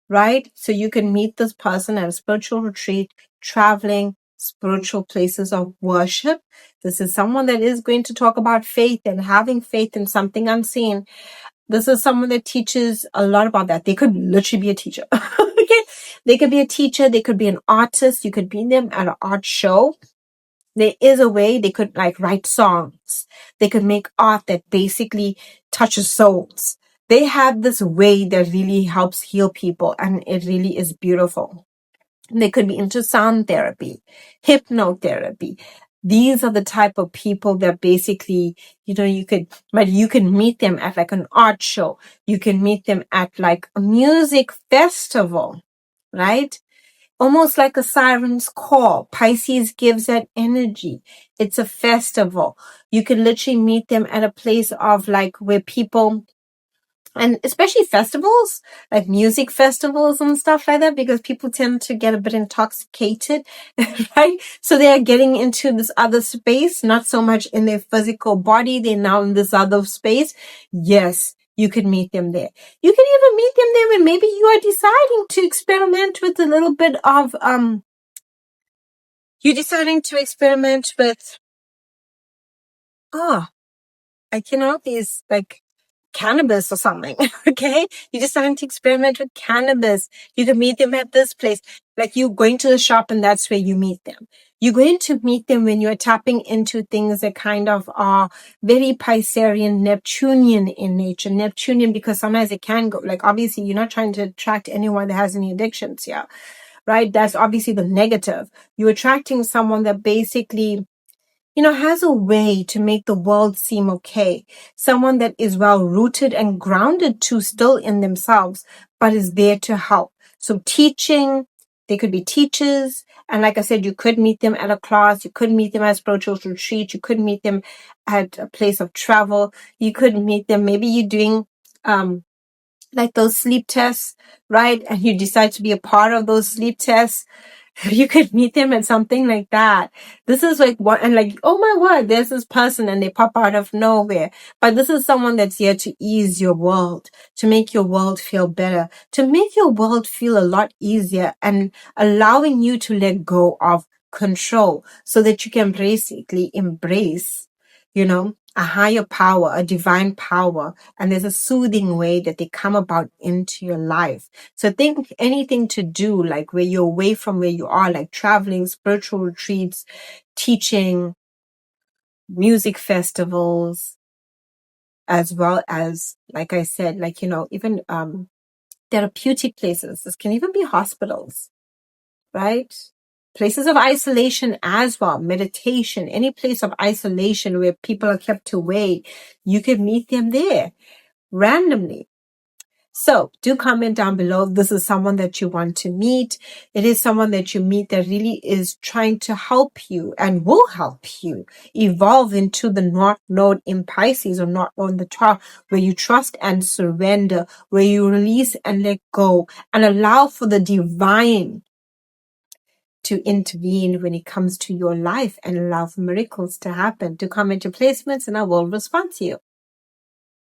right? So you can meet this person at a spiritual retreat, traveling, spiritual places of worship. This is someone that is going to talk about faith and having faith in something unseen. This is someone that teaches a lot about that. They could literally be a teacher. Okay. They could be a teacher. They could be an artist. You could meet them at an art show. There is a way they could like write songs. They could make art that basically touches souls. They have this way that really helps heal people, and it really is beautiful. They could be into sound therapy, hypnotherapy. These are the type of people that basically, you can meet them at like an art show. You can meet them at like a music festival, right? Almost like a siren's call. Pisces gives that energy. It's a festival. You can literally meet them at a place of like where people, and especially festivals, like music festivals and stuff like that, because people tend to get a bit intoxicated, right? So they are getting into this other space, not so much in their physical body. They're now in this other space. Yes, you could meet them there. You can even meet them there when maybe you are deciding to experiment with a little bit of, you're deciding to experiment with, these like cannabis or something. Okay. You're deciding to experiment with cannabis. You can meet them at this place. Like you going to the shop, and that's where you meet them. You're going to meet them when you're tapping into things that kind of are very Piscean, Neptunian in nature. Neptunian, because sometimes it can go, like obviously you're not trying to attract anyone that has any addictions here, right? That's obviously the negative. You're attracting someone that basically, has a way to make the world seem okay. Someone that is well rooted and grounded too, still in themselves, but is there to help. So teaching, they could be teachers. And like I said, you could meet them at a class. You could meet them at a spiritual retreat. You could meet them at a place of travel. You could meet them. Maybe you're doing, like those sleep tests, right? And you decide to be a part of those sleep tests. You could meet them at something like that. This is like what, and like, oh my word, there's this person and they pop out of nowhere. But this is someone that's here to ease your world, to make your world feel better, to make your world feel a lot easier and allowing you to let go of control so that you can basically embrace, a higher power, a divine power. And there's a soothing way that they come about into your life. So think anything to do, like where you're away from where you are, like traveling, spiritual retreats, teaching, music festivals, as well as, like I said, like, even therapeutic places. This can even be hospitals, right? Places of isolation as well, meditation, any place of isolation where people are kept away, you can meet them there randomly. So do comment down below. This is someone that you want to meet. It is someone that you meet that really is trying to help you and will help you evolve into the Northnode in Pisces, or Northnode in the 12th, where you trust and surrender, where you release and let go and allow for the divine to intervene when it comes to your life and allow for miracles to happen. To comment your placements and I will respond to you.